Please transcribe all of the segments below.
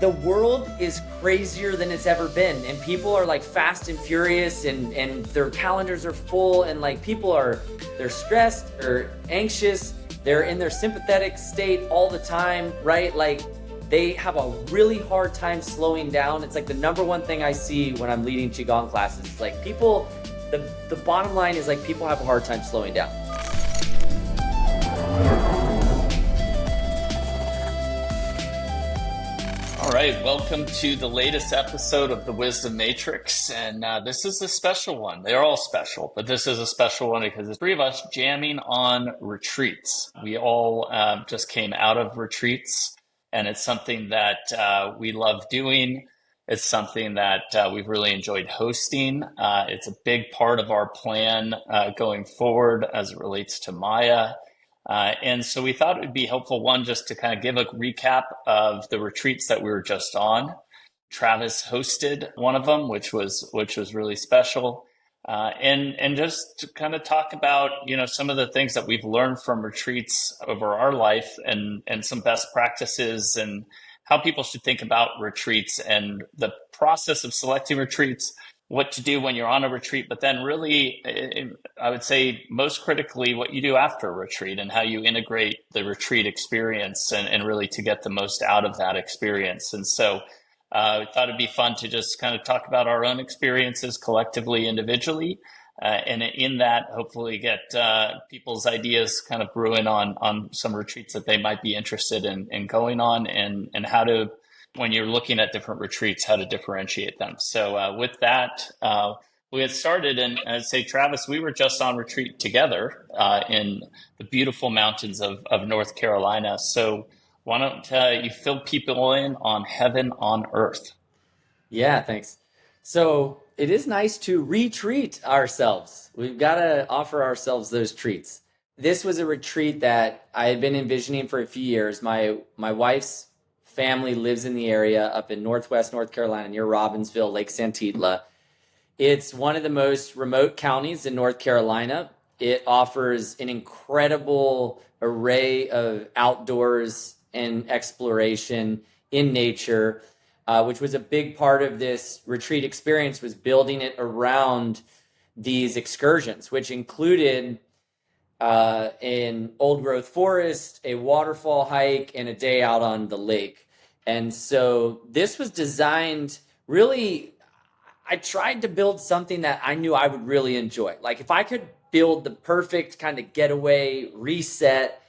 The world is crazier than it's ever been, and people are like fast and furious, and their calendars are full, and like they're stressed or anxious, they're in their sympathetic state all the time, right? Like they have a really hard time slowing down. It's like the number one thing I see when I'm leading Qigong classes. It's like the bottom line is like people have a hard time slowing down. All right, welcome to the latest episode of the Wisdom Matrix, and this is a special one. They're all special, but this is a special one because it's three of us jamming on retreats. We all just came out of retreats, and it's something that we love doing. It's something that we've really enjoyed hosting. It's a big part of our plan going forward as it relates to Maya. And so we thought it would be helpful, one, just to kind of give a recap of the retreats that we were just on. Travis hosted one of them, which was really special. And just to kind of talk about, some of the things that we've learned from retreats over our life and some best practices and how people should think about retreats and the process of selecting retreats, what to do when you're on a retreat, but then really, I would say most critically, what you do after a retreat and how you integrate the retreat experience and really to get the most out of that experience. And so I thought it'd be fun to just kind of talk about our own experiences collectively, individually, and in that, hopefully get people's ideas kind of brewing on some retreats that they might be interested in going on and how to, when you're looking at different retreats, how to differentiate them. So with that, we had started, and I'd say, Travis, we were just on retreat together in the beautiful mountains of North Carolina. So why don't you fill people in on heaven on earth? Yeah, thanks. So it is nice to retreat ourselves. We've got to offer ourselves those treats. This was a retreat that I had been envisioning for a few years. My wife's family lives in the area up in Northwest North Carolina near Robbinsville, Lake Santitla. It's one of the most remote counties in North Carolina. It offers an incredible array of outdoors and exploration in nature, which was a big part of this retreat experience, was building it around these excursions, which included an old growth forest, a waterfall hike, and a day out on the lake. And so this was designed really, I tried to build something that I knew I would really enjoy. Like if I could build the perfect kind of getaway, reset,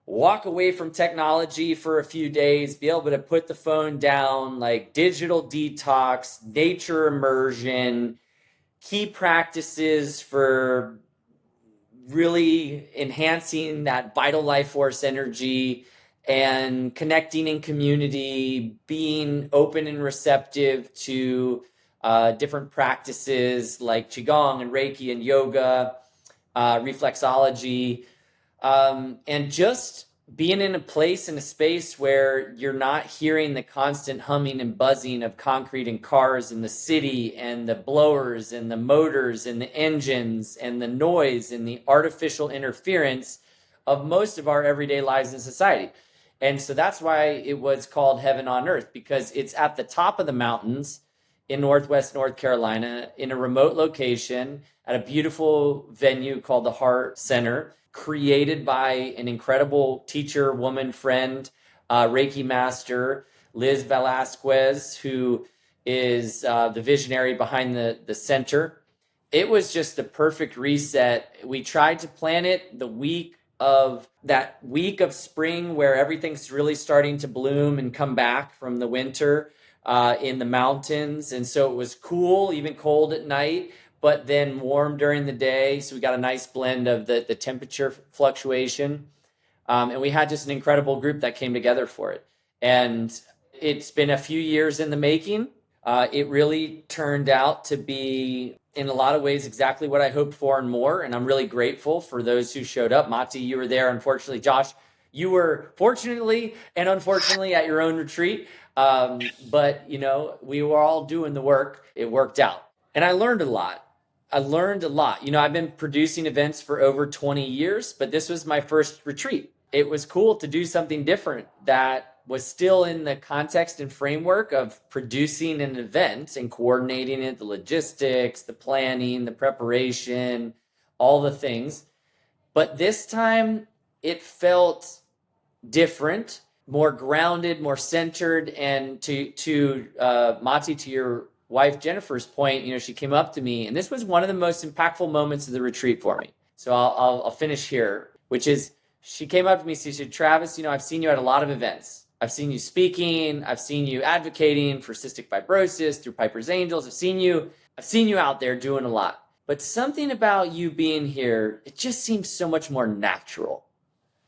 walk away from technology for a few days, be able to put the phone down, like digital detox, nature immersion, key practices for really enhancing that vital life force energy and connecting in community, being open and receptive to different practices like Qigong and Reiki and yoga, reflexology, and just being in a place, in a space where you're not hearing the constant humming and buzzing of concrete and cars in the city and the blowers and the motors and the engines and the noise and the artificial interference of most of our everyday lives in society. And so that's why it was called Heaven on Earth, because it's at the top of the mountains in Northwest North Carolina in a remote location at a beautiful venue called the Heart Center, created by an incredible teacher, woman, friend, Reiki master, Liz Velasquez, who is the visionary behind the center. It was just the perfect reset. We tried to plan it the week of spring where everything's really starting to bloom and come back from the winter in the mountains. And so it was cool, even cold at night, but then warm during the day. So we got a nice blend of the temperature fluctuation. And we had just an incredible group that came together for it. And it's been a few years in the making. It really turned out to be, in a lot of ways, exactly what I hoped for and more. And I'm really grateful for those who showed up. Matti, you were there. Unfortunately, Josh, you were fortunately and unfortunately at your own retreat. But, we were all doing the work. It worked out. And I learned a lot. I've been producing events for over 20 years, but this was my first retreat. It was cool to do something different that was still in the context and framework of producing an event and coordinating it, the logistics, the planning, the preparation, all the things. But this time it felt different, more grounded, more centered. And to Matti, to your wife Jennifer's point, she came up to me, and this was one of the most impactful moments of the retreat for me. So I'll finish here, which is she came up to me. She said, "Travis, I've seen you at a lot of events. I've seen you speaking. I've seen you advocating for cystic fibrosis through Piper's Angels. I've seen you out there doing a lot. But something about you being here, it just seems so much more natural."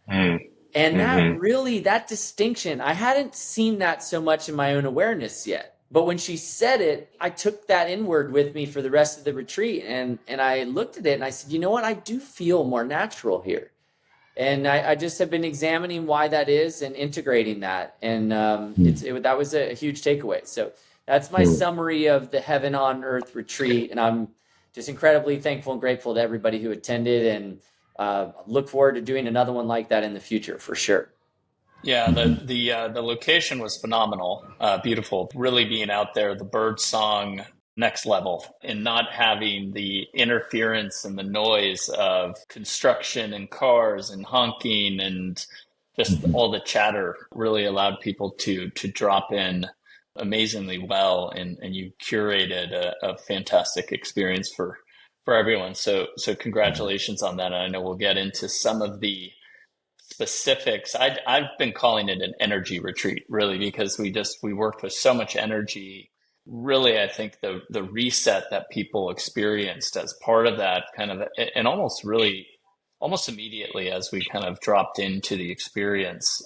And that distinction, I hadn't seen that so much in my own awareness yet. But when she said it, I took that inward with me for the rest of the retreat. And I looked at it and I said, you know what? I do feel more natural here. And I just have been examining why that is and integrating that. And that was a huge takeaway. So that's my summary of the Heaven on Earth retreat. And I'm just incredibly thankful and grateful to everybody who attended, and look forward to doing another one like that in the future for sure. Yeah, the location was phenomenal, beautiful. Really being out there, the bird song, next level, and not having the interference and the noise of construction and cars and honking and just all the chatter really allowed people to drop in amazingly well, and you curated a fantastic experience for everyone. So congratulations on that. And I know we'll get into some of the specifics. I've been calling it an energy retreat, really, because we worked with so much energy. Really, I think the reset that people experienced as part of that kind of, and almost immediately as we kind of dropped into the experience,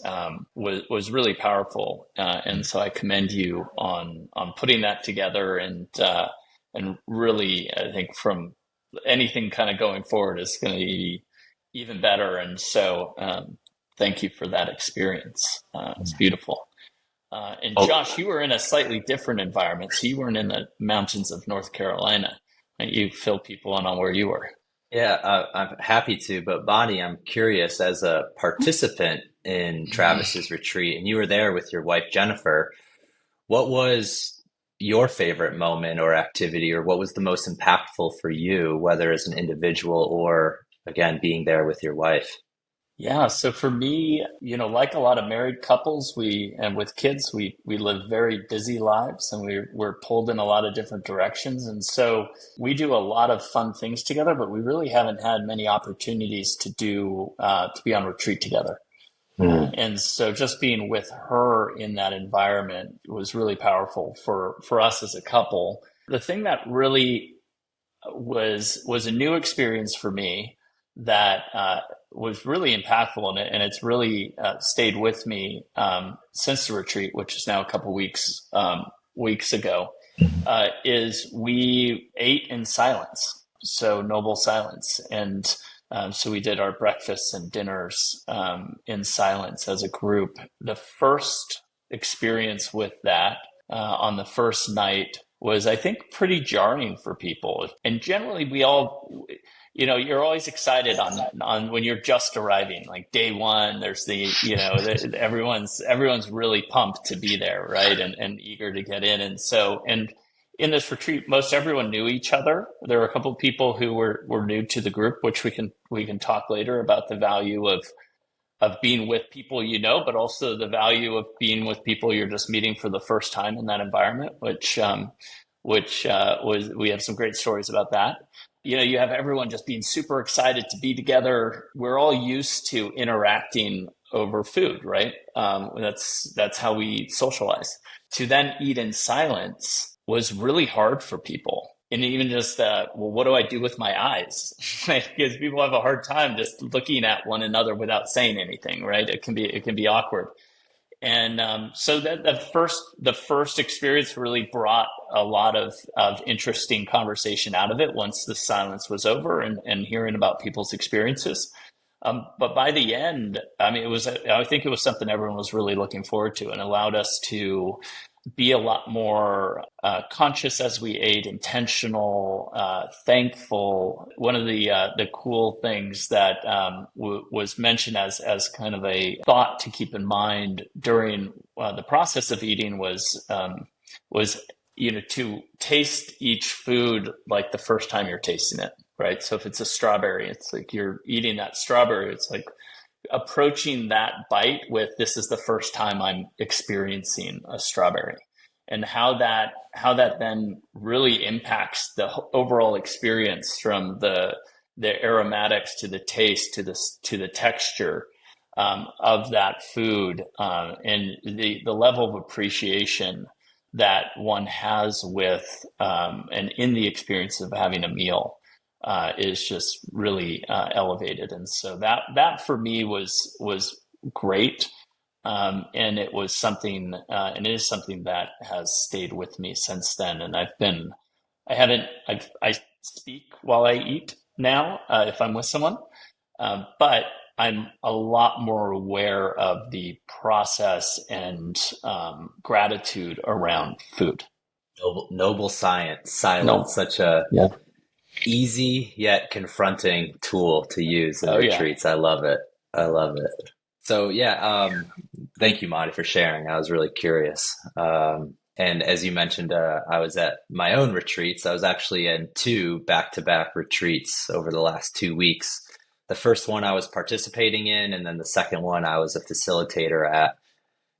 was really powerful. And so I commend you on putting that together, and really, I think from anything kind of going forward is going to be even better. And so thank you for that experience. It's beautiful. And Josh, you were in a slightly different environment. So you weren't in the mountains of North Carolina. You fill people in on where you were. Yeah, I'm happy to. But Bonnie, I'm curious, as a participant in Travis's retreat, and you were there with your wife, Jennifer, what was your favorite moment or activity, or what was the most impactful for you, whether as an individual or, again, being there with your wife? Yeah, so for me, like a lot of married couples, and with kids, we live very busy lives, and we're pulled in a lot of different directions. And so we do a lot of fun things together, but we really haven't had many opportunities to be on retreat together. And so just being with her in that environment was really powerful for us as a couple. The thing that really was a new experience for me that was really impactful, and it's really stayed with me since the retreat, which is now a couple weeks ago, is we ate in silence. So noble silence. And so we did our breakfasts and dinners in silence as a group. The first experience with that on the first night was, I think, pretty jarring for people. And generally, we all, you're always excited on when you're just arriving, like day one. There's everyone's really pumped to be there, right, and eager to get in. And so, and in this retreat, most everyone knew each other. There were a couple of people who were new to the group, which we can talk later about the value of being with people, but also the value of being with people you're just meeting for the first time in that environment, which we have some great stories about that. You have everyone just being super excited to be together. We're all used to interacting over food, right? That's how we socialize. To then eat in silence was really hard for people. And even just, what do I do with my eyes? Because people have a hard time just looking at one another without saying anything, right? It can be awkward. And so that the first experience really brought a lot of interesting conversation out of it once the silence was over, and hearing about people's experiences. But by the end, I think it was something everyone was really looking forward to, and allowed us to be a lot more conscious as we ate, intentional, thankful. One of the cool things that was mentioned as kind of a thought to keep in mind during the process of eating was to taste each food like the first time you're tasting it, right? So if it's a strawberry, it's like you're eating that strawberry. It's like approaching that bite with, this is the first time I'm experiencing a strawberry, and how that then really impacts the overall experience, from the aromatics to the taste to the texture of that food, and the level of appreciation that one has with and in the experience of having a meal is just really elevated. And so that for me was great. And it was something, and it is something that has stayed with me since then. And I speak while I eat now, if I'm with someone, but I'm a lot more aware of the process and gratitude around food. Noble science, No, silence, such a yeah, easy yet confronting tool to use in oh yeah, retreats. I love it. I love it. So yeah, thank you, Matti, for sharing. I was really curious. And as you mentioned, I was at my own retreats. I was actually in two back-to-back retreats over the last 2 weeks. The first one I was participating in, and then the second one I was a facilitator at.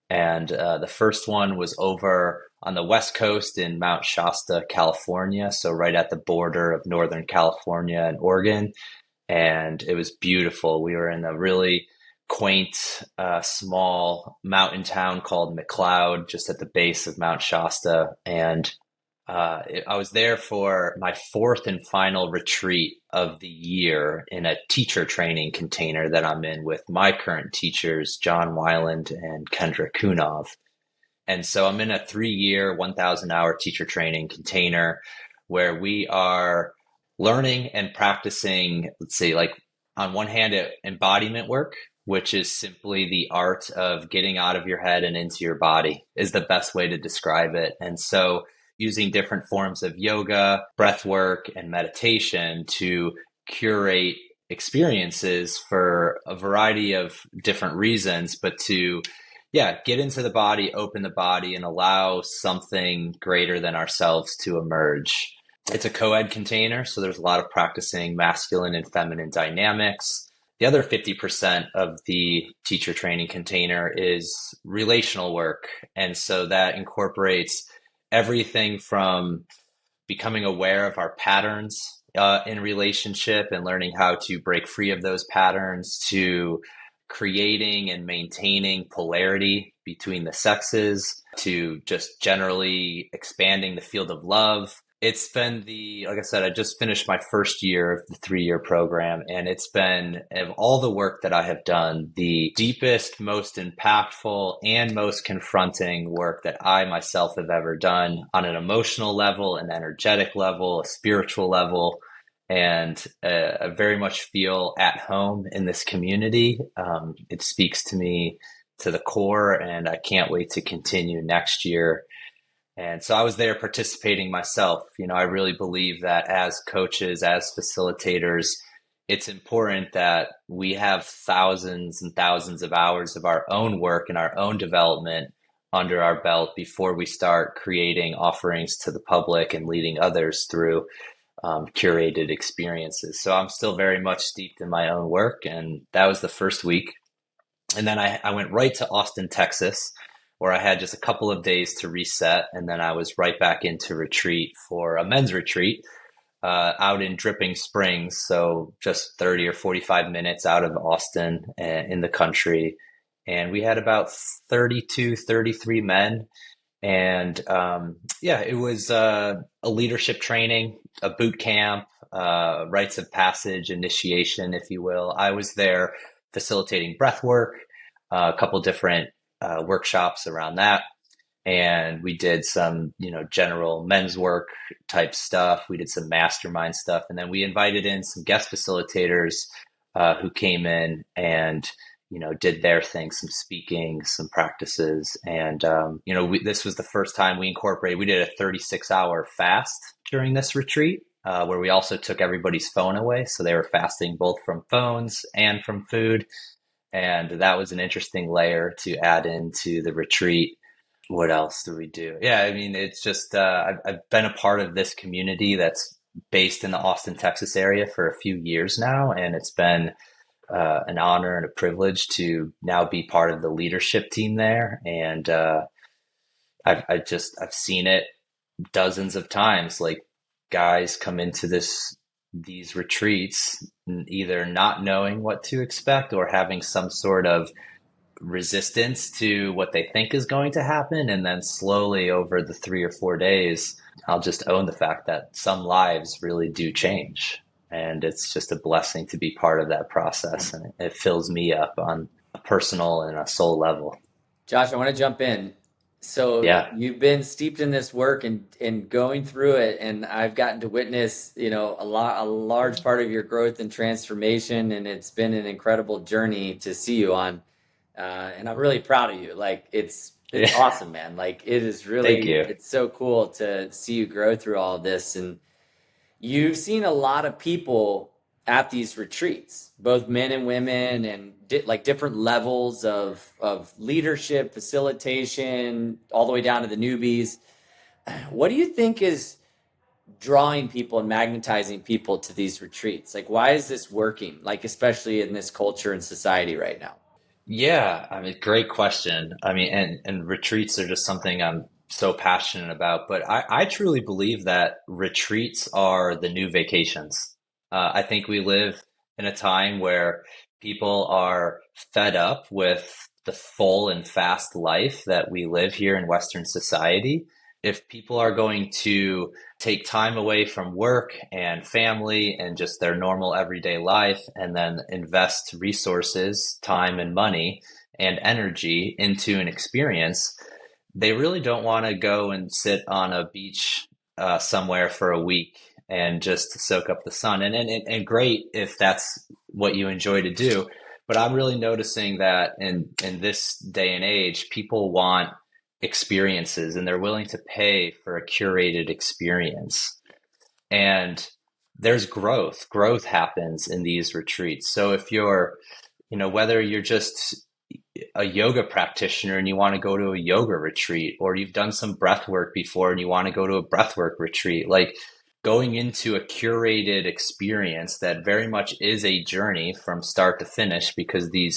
And the first one was over on the West Coast in Mount Shasta, California. So right at the border of Northern California and Oregon. And it was beautiful. We were in a really quaint, small mountain town called McLeod, just at the base of Mount Shasta. And I was there for my fourth and final retreat of the year in a teacher training container that I'm in with my current teachers, John Weiland and Kendra Kunov. And so I'm in a 3-year, 1,000-hour teacher training container where we are learning and practicing, let's say, like on one hand, embodiment work, which is simply the art of getting out of your head and into your body, is the best way to describe it. And so using different forms of yoga, breath work, and meditation to curate experiences for a variety of different reasons, but to get into the body, open the body, and allow something greater than ourselves to emerge. It's a co-ed container, so there's a lot of practicing masculine and feminine dynamics. The other 50% of the teacher training container is relational work. And so that incorporates everything from becoming aware of our patterns in relationship and learning how to break free of those patterns, to creating and maintaining polarity between the sexes, to just generally expanding the field of love. It's been like I said, I just finished my first year of the 3-year program, and it's been, of all the work that I have done, the deepest, most impactful, and most confronting work that I myself have ever done on an emotional level, an energetic level, a spiritual level. And I very much feel at home in this community. It speaks to me to the core, and I can't wait to continue next year. And so I was there participating myself. I really believe that as coaches, as facilitators, it's important that we have thousands and thousands of hours of our own work and our own development under our belt before we start creating offerings to the public and leading others through curated experiences. So I'm still very much steeped in my own work. And that was the first week. And then I went right to Austin, Texas, where I had just a couple of days to reset. And then I was right back into retreat for a men's retreat out in Dripping Springs. So just 30 or 45 minutes out of Austin in the country. And we had about 32, 33 men. And it was a leadership training, a boot camp, rites of passage, initiation, if you will. I was there facilitating breath work, a couple different workshops around that. And we did some, general men's work type stuff. We did some mastermind stuff. And then we invited in some guest facilitators who came in and, did their thing, some speaking, some practices. And, this was the first time we did a 36-hour fast during this retreat, where we also took everybody's phone away. So they were fasting both from phones and from food. And that was an interesting layer to add into the retreat. What else do we do? Yeah, I mean, it's just, I've been a part of this community that's based in the Austin, Texas area for a few years now. And it's been an honor and a privilege to now be part of the leadership team there. And I've seen it dozens of times. Like, guys come into these retreats either not knowing what to expect or having some sort of resistance to what they think is going to happen. And then slowly over the 3 or 4 days, I'll just own the fact that some lives really do change. And it's just a blessing to be part of that process. And it fills me up on a personal and a soul level. Josh, I want to jump in. So Yeah. you've been steeped in this work and going through it, and I've gotten to witness, a large part of your growth and transformation, and it's been an incredible journey to see you on. And I'm really proud of you. Like, it's awesome, man. Like, it is really, Thank you. it's so cool to see you grow through all of this. And you've seen a lot of people at these retreats, both men and women, and different levels of leadership, facilitation, all the way down to the newbies. What do you think is drawing people and magnetizing people to these retreats? Like, why is this working? Like, especially in this culture and society right now? Yeah, I mean, great question. I mean, and retreats are just something I'm so passionate about, but I truly believe that retreats are the new vacations. I think we live in a time where people are fed up with the full and fast life that we live here in Western society. If people are going to take time away from work and family and just their normal everyday life and then invest resources, time and money and energy into an experience, they really don't want to go and sit on a beach somewhere for a week and just soak up the sun. And great if that's what you enjoy to do. But I'm really noticing that in this day and age, people want experiences and they're willing to pay for a curated experience. And there's growth. Growth happens in these retreats. So if you're, whether you're just a yoga practitioner and you want to go to a yoga retreat, or you've done some breath work before and you want to go to a breath work retreat, like going into a curated experience that very much is a journey from start to finish, because the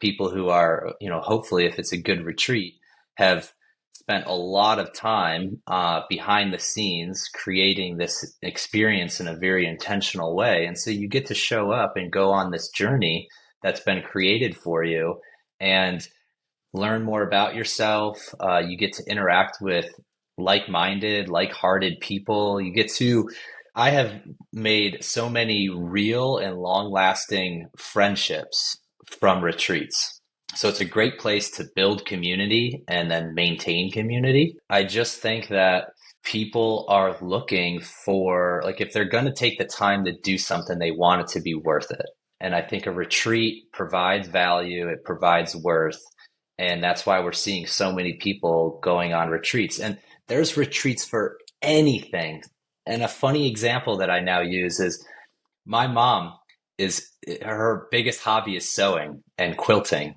people who are, hopefully if it's a good retreat, have spent a lot of time behind the scenes creating this experience in a very intentional way. And so you get to show up and go on this journey that's been created for you and learn more about yourself. You get to interact with like-minded, like-hearted people. I have made so many real and long-lasting friendships from retreats. So it's a great place to build community and then maintain community. I just think that people are looking for, like, if they're going to take the time to do something, they want it to be worth it. And I think a retreat provides value, it provides worth. And that's why we're seeing so many people going on retreats. And there's retreats for anything. And a funny example that I now use is my mom her biggest hobby is sewing and quilting.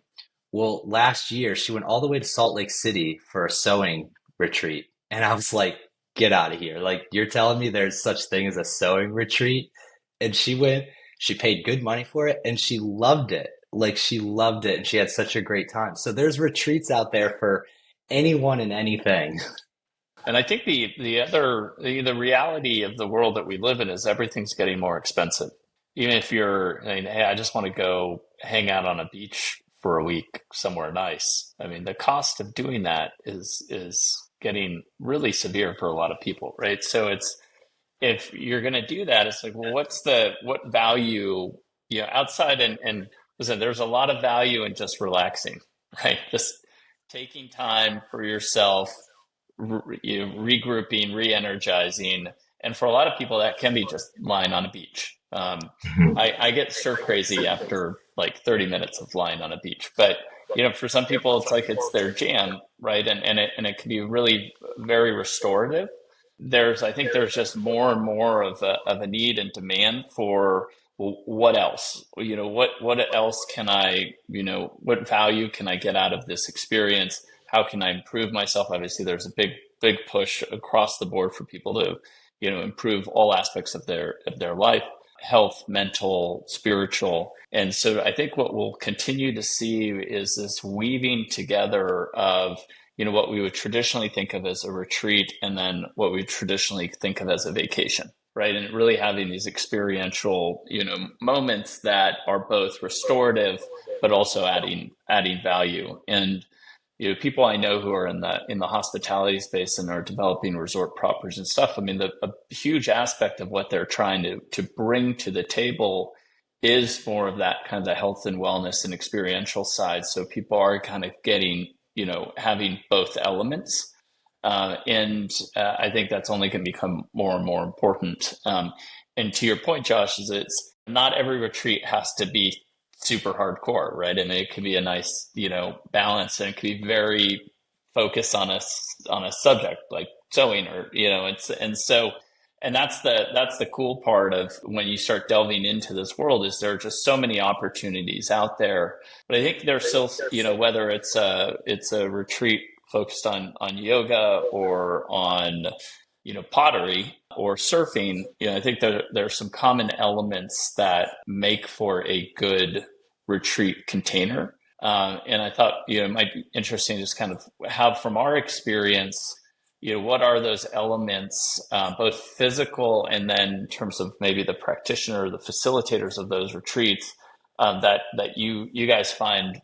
Well, last year she went all the way to Salt Lake City for a sewing retreat. And I was like, get out of here. Like, you're telling me there's such thing as a sewing retreat? And she went, she paid good money for it and she loved it. Like, she loved it and she had such a great time. So there's retreats out there for anyone and anything. And I think the reality of the world that we live in is everything's getting more expensive. Even if hey, I just want to go hang out on a beach for a week somewhere nice. I mean, the cost of doing that is getting really severe for a lot of people, right? So if you're going to do that, it's like, well, what value, outside and listen, there's a lot of value in just relaxing, right? Just taking time for yourself, regrouping, re-energizing. And for a lot of people, that can be just lying on a beach. I get stir crazy after like 30 minutes of lying on a beach. But for some people, it's like it's their jam, right? And it can be really very restorative. I think there's just more and more of a need and demand for, well, what else? What else can what value can I get out of this experience? How can I improve myself? Obviously, there's a big push across the board for people to, improve all aspects of their life, health, mental, spiritual. And so I think what we'll continue to see is this weaving together of, what we would traditionally think of as a retreat and then what we traditionally think of as a vacation, right? And really having these experiential, moments that are both restorative, but also adding value. And people I know who are in the hospitality space and are developing resort properties and stuff. I mean, a huge aspect of what they're trying to bring to the table is more of that kind of health and wellness and experiential side. So people are kind of getting, having both elements. And I think that's only going to become more and more important. And to your point, Josh, is it's not every retreat has to be super hardcore, right? And it can be a nice, balance, and it can be very focused on a subject like sewing, or and that's the cool part of when you start delving into this world, is there are just so many opportunities out there. But I think there's still, whether it's a retreat focused on yoga or on pottery or surfing, I think there are some common elements that make for a good retreat container. And I thought, it might be interesting to just kind of have from our experience, what are those elements, both physical and then in terms of maybe the practitioner, the facilitators of those retreats, that you guys find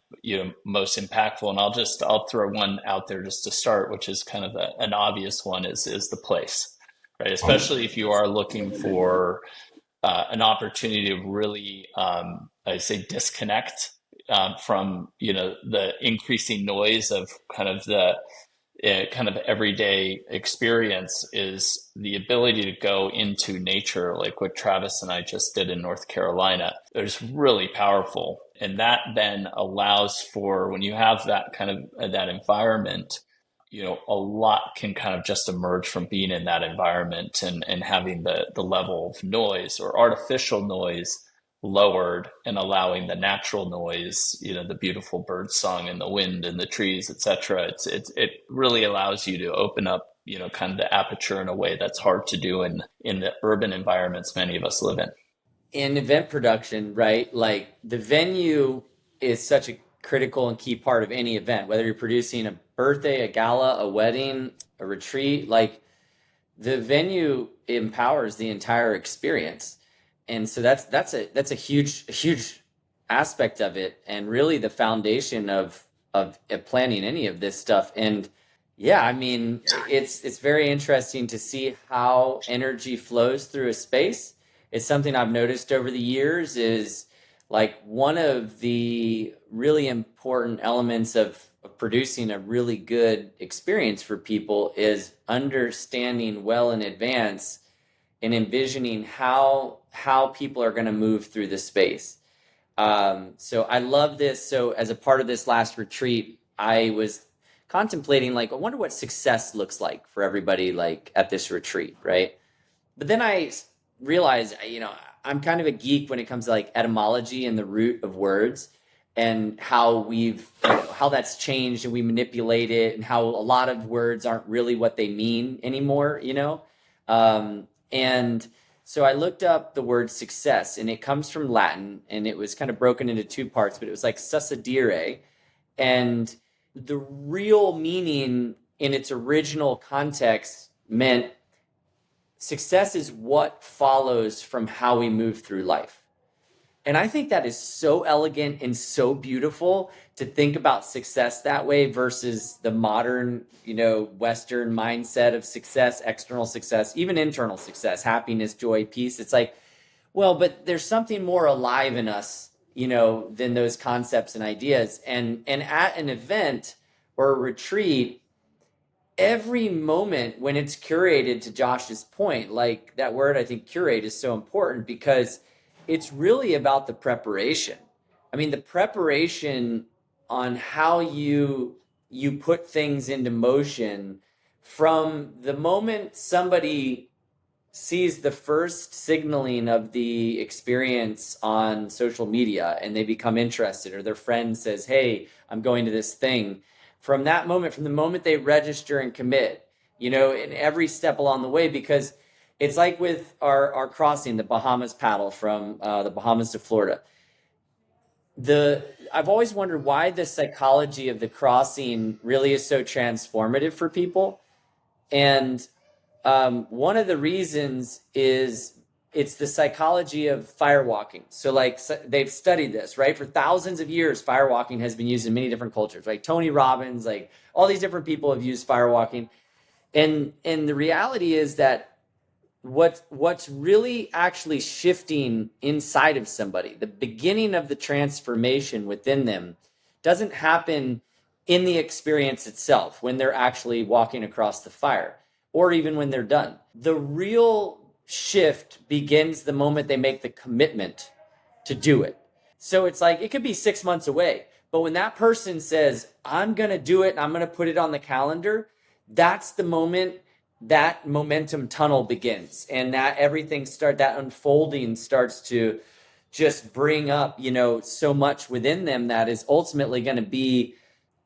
most impactful. And I'll throw one out there just to start, which is kind of an obvious one, is the place, right? Especially if you are looking for an opportunity to really, I say, disconnect from the increasing noise of kind of the everyday experience, is the ability to go into nature, like what Travis and I just did in North Carolina. It's really powerful. And that then allows for, when you have that kind of that environment, a lot can kind of just emerge from being in that environment, and having the level of noise or artificial noise lowered, and allowing the natural noise, the beautiful bird song and the wind and the trees, etc. It really allows you to open up, kind of the aperture in a way that's hard to do in the urban environments many of us live in. In event production, right? Like, the venue is such a critical and key part of any event, whether you're producing a birthday, a gala, a wedding, a retreat. Like, the venue empowers the entire experience. And so that's a huge aspect of it, and really the foundation of planning any of this stuff. And yeah, I mean, it's very interesting to see how energy flows through a space. It's something I've noticed over the years, is like one of the really important elements of producing a really good experience for people is understanding well in advance and envisioning how people are going to move through the space. So I love this. So as a part of this last retreat, I was contemplating, like, I wonder what success looks like for everybody, like, at this retreat, right? But then I realized, I'm kind of a geek when it comes to, like, etymology and the root of words, and how how that's changed, and we manipulate it, and how a lot of words aren't really what they mean anymore, and so I looked up the word success, and it comes from Latin, and it was kind of broken into two parts, but it was like succeedere. And the real meaning in its original context meant success is what follows from how we move through life. And I think that is so elegant and so beautiful to think about success that way versus the modern, Western mindset of success, external success, even internal success, happiness, joy, peace. It's like, well, but there's something more alive in us, than those concepts and ideas. And at an event or a retreat, every moment when it's curated, to Josh's point, like that word, I think curate is so important, because it's really about the preparation, I mean, the preparation on how you put things into motion from the moment somebody sees the first signaling of the experience on social media and they become interested, or their friend says, "Hey, I'm going to this thing." From that moment, from the moment they register and commit, in every step along the way, because it's like with our crossing, the Bahamas paddle from the Bahamas to Florida. I've always wondered why the psychology of the crossing really is so transformative for people. And one of the reasons is it's the psychology of firewalking. So, like, they've studied this, right? For thousands of years, firewalking has been used in many different cultures. Like Tony Robbins, like all these different people have used firewalking. And the reality is that what's really actually shifting inside of somebody, the beginning of the transformation within them, doesn't happen in the experience itself when they're actually walking across the fire, or even when they're done. The real shift begins the moment they make the commitment to do it. So it's like, it could be 6 months away, but when that person says, "I'm going to do it and I'm going to put it on the calendar," that's the moment that momentum tunnel begins, and that that unfolding starts to just bring up, so much within them that is ultimately going to be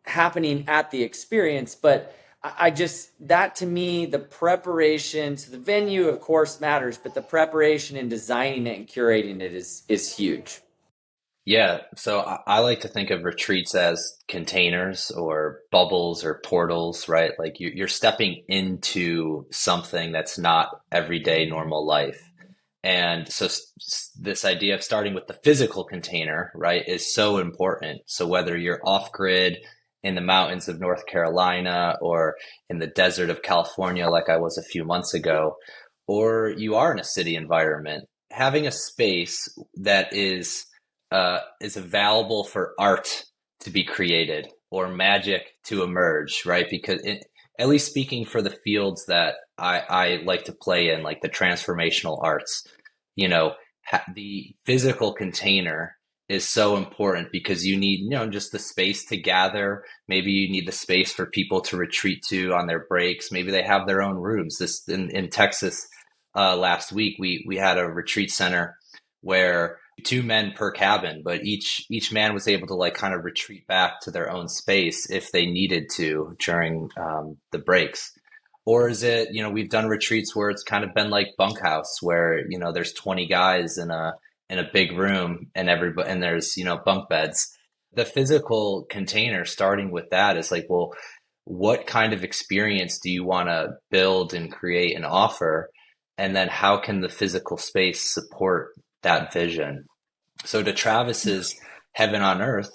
happening at the experience. But I just, that to me, the preparation to the venue, of course, matters, but the preparation in designing it and curating it is huge. Yeah, so I like to think of retreats as containers or bubbles or portals, right? Like you're stepping into something that's not everyday normal life. And so this idea of starting with the physical container, right, is so important. So whether you're off grid in the mountains of North Carolina or in the desert of California, like I was a few months ago, or you are in a city environment, having a space that is available for art to be created or magic to emerge, right? Because at least speaking for the fields that I like to play in, like the transformational arts, the physical container is so important because you need, just the space to gather. Maybe you need the space for people to retreat to on their breaks. Maybe they have their own rooms. This in Texas last week, we had a retreat center where 2 men per cabin, but each man was able to like kind of retreat back to their own space if they needed to during the breaks. Or is it, we've done retreats where it's kind of been like bunkhouse where, there's 20 guys in a big room and everybody, and there's, bunk beds. The physical container, starting with that, is like, well, what kind of experience do you want to build and create and offer? And then how can the physical space support that vision? So to Travis's heaven on earth,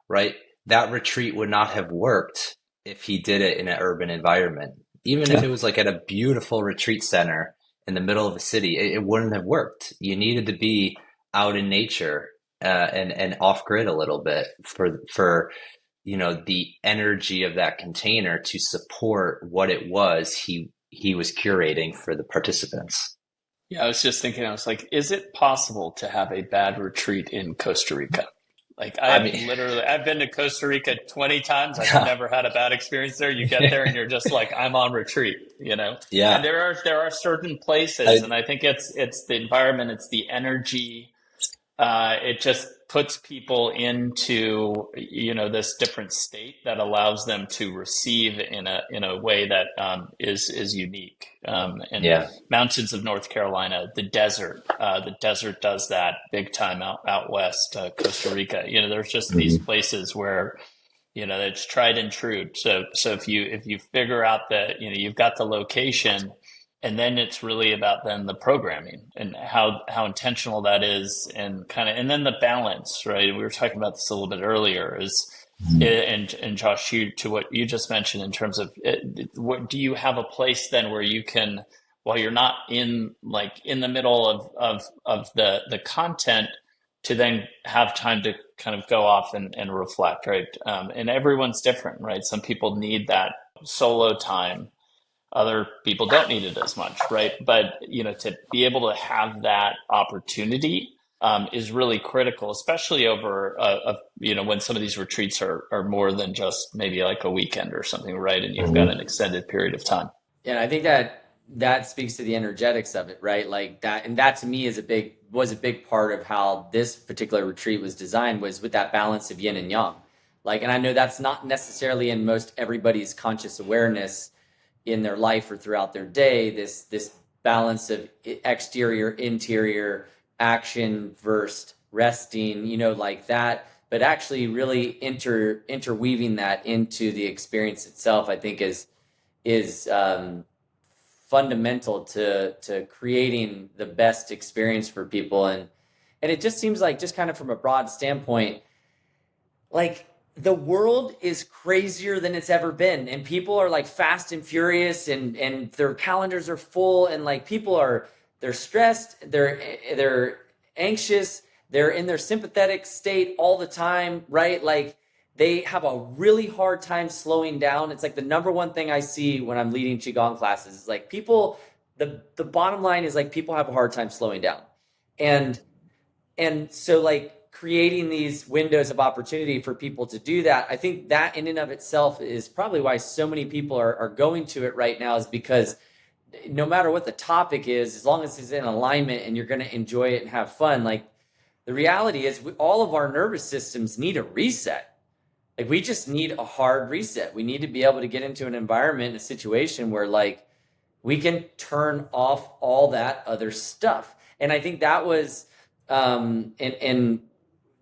right? That retreat would not have worked if he did it in an urban environment. Even if it was like at a beautiful retreat center in the middle of a city, it wouldn't have worked. You needed to be out in nature and off grid a little bit for the energy of that container to support what it was he was curating for the participants. Yeah, I was just thinking, I was like, is it possible to have a bad retreat in Costa Rica? Like I've been to Costa Rica 20 times. I've never had a bad experience there. You get there and you're just like, I'm on retreat, Yeah. And there are certain places, and I think it's the environment, it's the energy. It just puts people into, this different state that allows them to receive in a way that is unique. And mountains of North Carolina, the desert does that big time out west, Costa Rica. There's just these places where it's tried and true. So if you figure out that you've got the location. And then it's really about then the programming and how intentional that is, and and then the balance, right? We were talking about this a little bit earlier, and Josh, to what you just mentioned in terms of what do you have a place then where you can, while you're not in the middle of the content, to then have time to kind of go off and reflect, right? And everyone's different, right? Some people need that solo time. Other people don't need it as much, right? But, to be able to have that opportunity is really critical, especially over when some of these retreats are more than just maybe like a weekend or something, right? And you've got an extended period of time. And I think that speaks to the energetics of it, right? Like that, and that to me was a big part of how this particular retreat was designed, was with that balance of yin and yang. Like, and I know that's not necessarily in most everybody's conscious awareness in their life or throughout their day, this balance of exterior, interior, action versus resting, like that. But actually really interweaving that into the experience itself, I think is fundamental to creating the best experience for people. And it just seems like, just kind of from a broad standpoint, like the world is crazier than it's ever been, and people are like fast and furious, and their calendars are full, and like they're stressed, they're anxious, they're in their sympathetic state all the time, right? Like they have a really hard time slowing down. It's like the number one thing I see when I'm leading Qigong classes is like people, the bottom line is like people have a hard time slowing down. And so like creating these windows of opportunity for people to do that, I think that in and of itself is probably why so many people are going to it right now, is because no matter what the topic is, as long as it's in alignment and you're going to enjoy it and have fun, like the reality is all of our nervous systems need a reset. Like we just need a hard reset. We need to be able to get into an environment, a situation where like we can turn off all that other stuff. And I think that was, and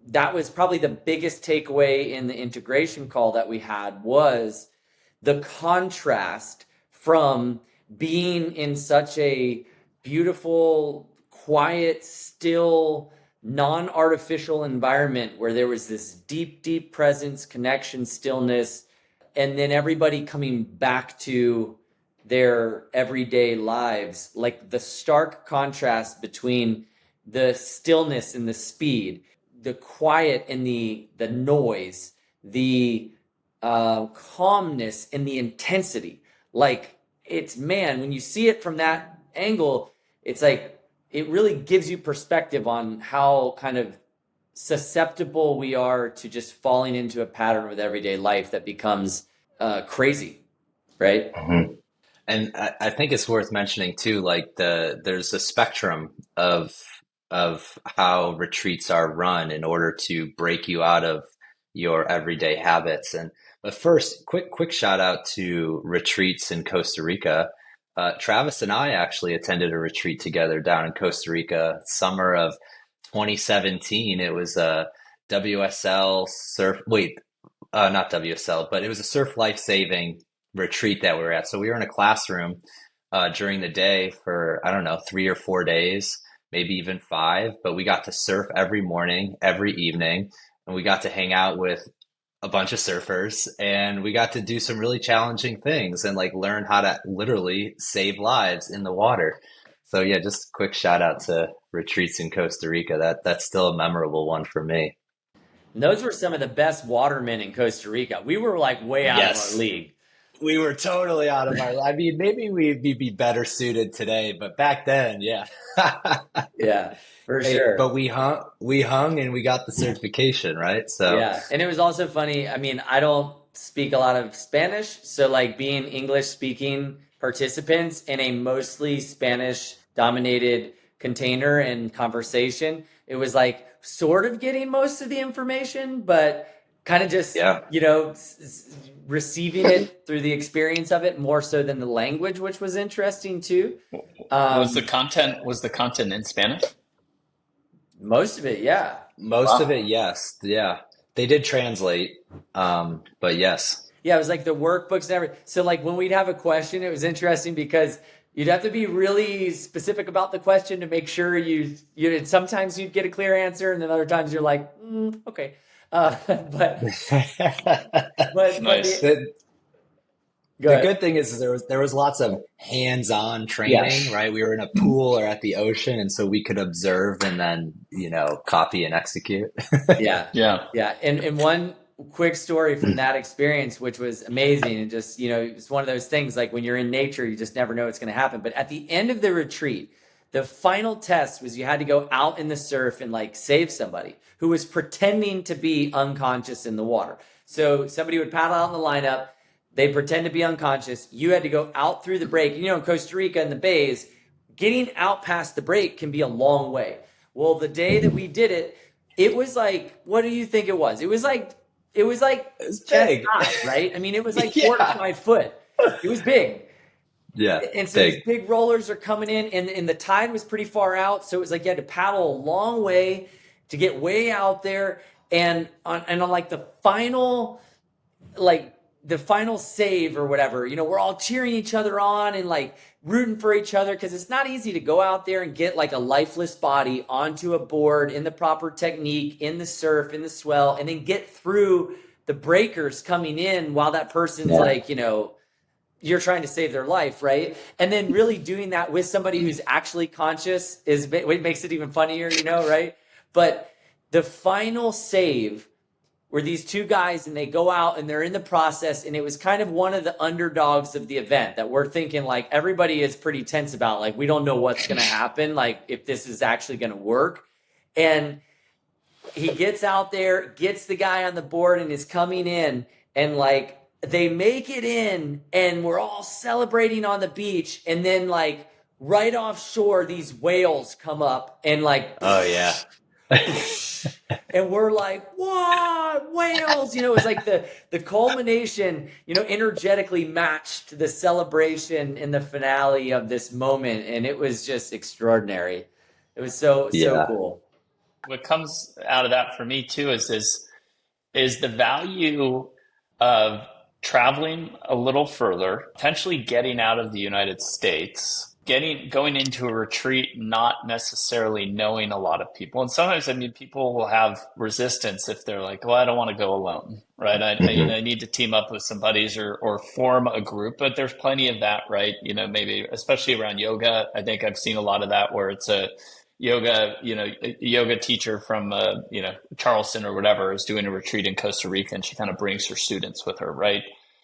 that was probably the biggest takeaway in the integration call that we had, was the contrast from being in such a beautiful, quiet, still, non-artificial environment where there was this deep, deep presence, connection, stillness, and then everybody coming back to their everyday lives. Like the stark contrast between the stillness and the speed, the quiet and the noise, the calmness and the intensity. Like it's, man, when you see it from that angle, it's like, it really gives you perspective on how kind of susceptible we are to just falling into a pattern with everyday life that becomes crazy, right? Mm-hmm. And I think it's worth mentioning too, like there's a spectrum of how retreats are run in order to break you out of your everyday habits. But first, quick shout out to retreats in Costa Rica. Travis and I actually attended a retreat together down in Costa Rica, summer of 2017. It was a WSL surf, not WSL, but it was a surf life-saving retreat that we were at. So we were in a classroom during the day for, I don't know, 3 or 4 days, maybe even 5, but we got to surf every morning, every evening, and we got to hang out with a bunch of surfers, and we got to do some really challenging things and like learn how to literally save lives in the water. So yeah, just a quick shout out to retreats in Costa Rica. That's still a memorable one for me. And those were some of the best watermen in Costa Rica. We were like way out of our league. We were totally out of our, I mean, maybe we'd be better suited today, but back then, yeah. Yeah, for sure. But we hung and we got the certification, right? So yeah. And it was also funny. I mean, I don't speak a lot of Spanish, so like being English speaking participants in a mostly Spanish dominated container and conversation, it was like sort of getting most of the information, but kind of just, receiving it through the experience of it more so than the language, which was interesting too. Was the content in Spanish? Most of it, yeah. Most of it, yes. Yeah. They did translate, but yes. Yeah, it was like the workbooks and everything. So like when we'd have a question, it was interesting because you'd have to be really specific about the question to make sure you sometimes you'd get a clear answer, and then other times you're like, okay. But nice. The good thing is there was lots of hands-on training, right? We were in a pool or at the ocean, and so we could observe and then, copy and execute. Yeah. And one quick story from that experience, which was amazing, and just, it's one of those things like when you're in nature, you just never know what's going to happen. But at the end of the retreat, The final test was you had to go out in the surf and like save somebody who was pretending to be unconscious in the water. So somebody would paddle out in the lineup, they pretend to be unconscious. You had to go out through the break. In Costa Rica in the bays, getting out past the break can be a long way. Well, the day that we did it, it was like, what do you think it was? It was like It's big. high, right? I mean, it was like Yeah. 4 to 5 foot. It was big. Yeah, And so these big rollers are coming in, and the tide was pretty far out. So it was like you had to paddle a long way to get way out there. And on like the final save or whatever, we're all cheering each other on and like rooting for each other, because it's not easy to go out there and get like a lifeless body onto a board in the proper technique, in the surf, in the swell, and then get through the breakers coming in while that person's like, you're trying to save their life, right? And then really doing that with somebody who's actually conscious is what makes it even funnier, right? But the final save were these 2 guys, and they go out and they're in the process, and it was kind of one of the underdogs of the event that we're thinking like everybody is pretty tense about, like we don't know what's going to happen, like if this is actually going to work. And he gets out there, gets the guy on the board, and is coming in, and like they make it in, and we're all celebrating on the beach, and then like right offshore these whales come up and like, oh yeah. and we're like, what, whales? It was like the culmination, energetically matched the celebration in the finale of this moment, and it was just extraordinary. It was so cool. What comes out of that for me too is the value of traveling a little further, potentially getting out of the United States, going into a retreat, not necessarily knowing a lot of people. And sometimes, people will have resistance if they're like, well, I don't want to go alone, right? I need to team up with some buddies or form a group, but there's plenty of that, right? Maybe especially around yoga. I think I've seen a lot of that where it's a yoga teacher from, Charleston or whatever is doing a retreat in Costa Rica, and she kind of brings her students with her, right?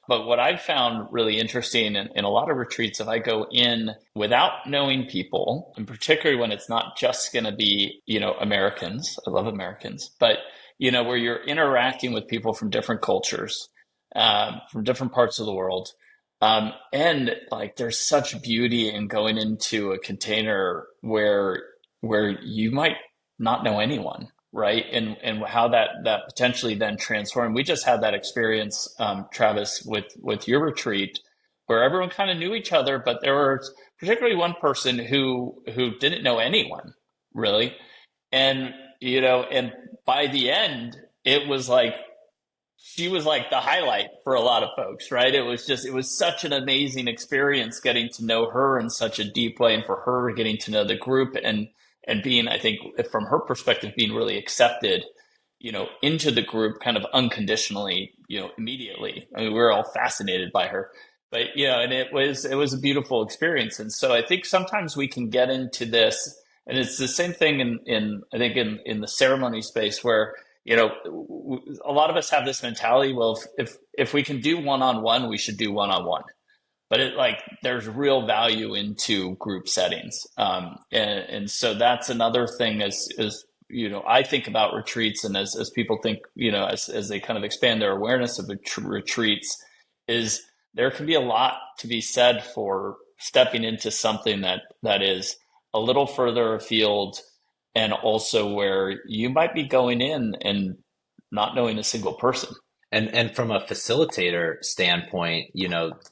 But what I've found really interesting in a lot of retreats, if I go in without knowing people, and particularly when it's not just going to be, Americans, I love Americans, but, where you're interacting with people from different cultures, from different parts of the world. And like, there's such beauty in going into a container where you might not know anyone, right? And how that potentially then transformed. We just had that experience, Travis, with your retreat, where everyone kind of knew each other, but there was particularly one person who didn't know anyone really. And, and by the end, it was like, she was like the highlight for a lot of folks, right? It was such an amazing experience getting to know her in such a deep way, and for her getting to know the group and being, I think from her perspective, being really accepted, into the group kind of unconditionally, immediately. I mean, we were all fascinated by her, but, and it was a beautiful experience. And so I think sometimes we can get into this, and it's the same thing in I think in the ceremony space where, a lot of us have this mentality, well, if we can do one-on-one, we should do one-on-one. But there's real value into group settings. And so that's another thing as I think about retreats, and as people think, as they kind of expand their awareness of retreats, is there can be a lot to be said for stepping into something that is a little further afield, and also where you might be going in and not knowing a single person. And from a facilitator standpoint,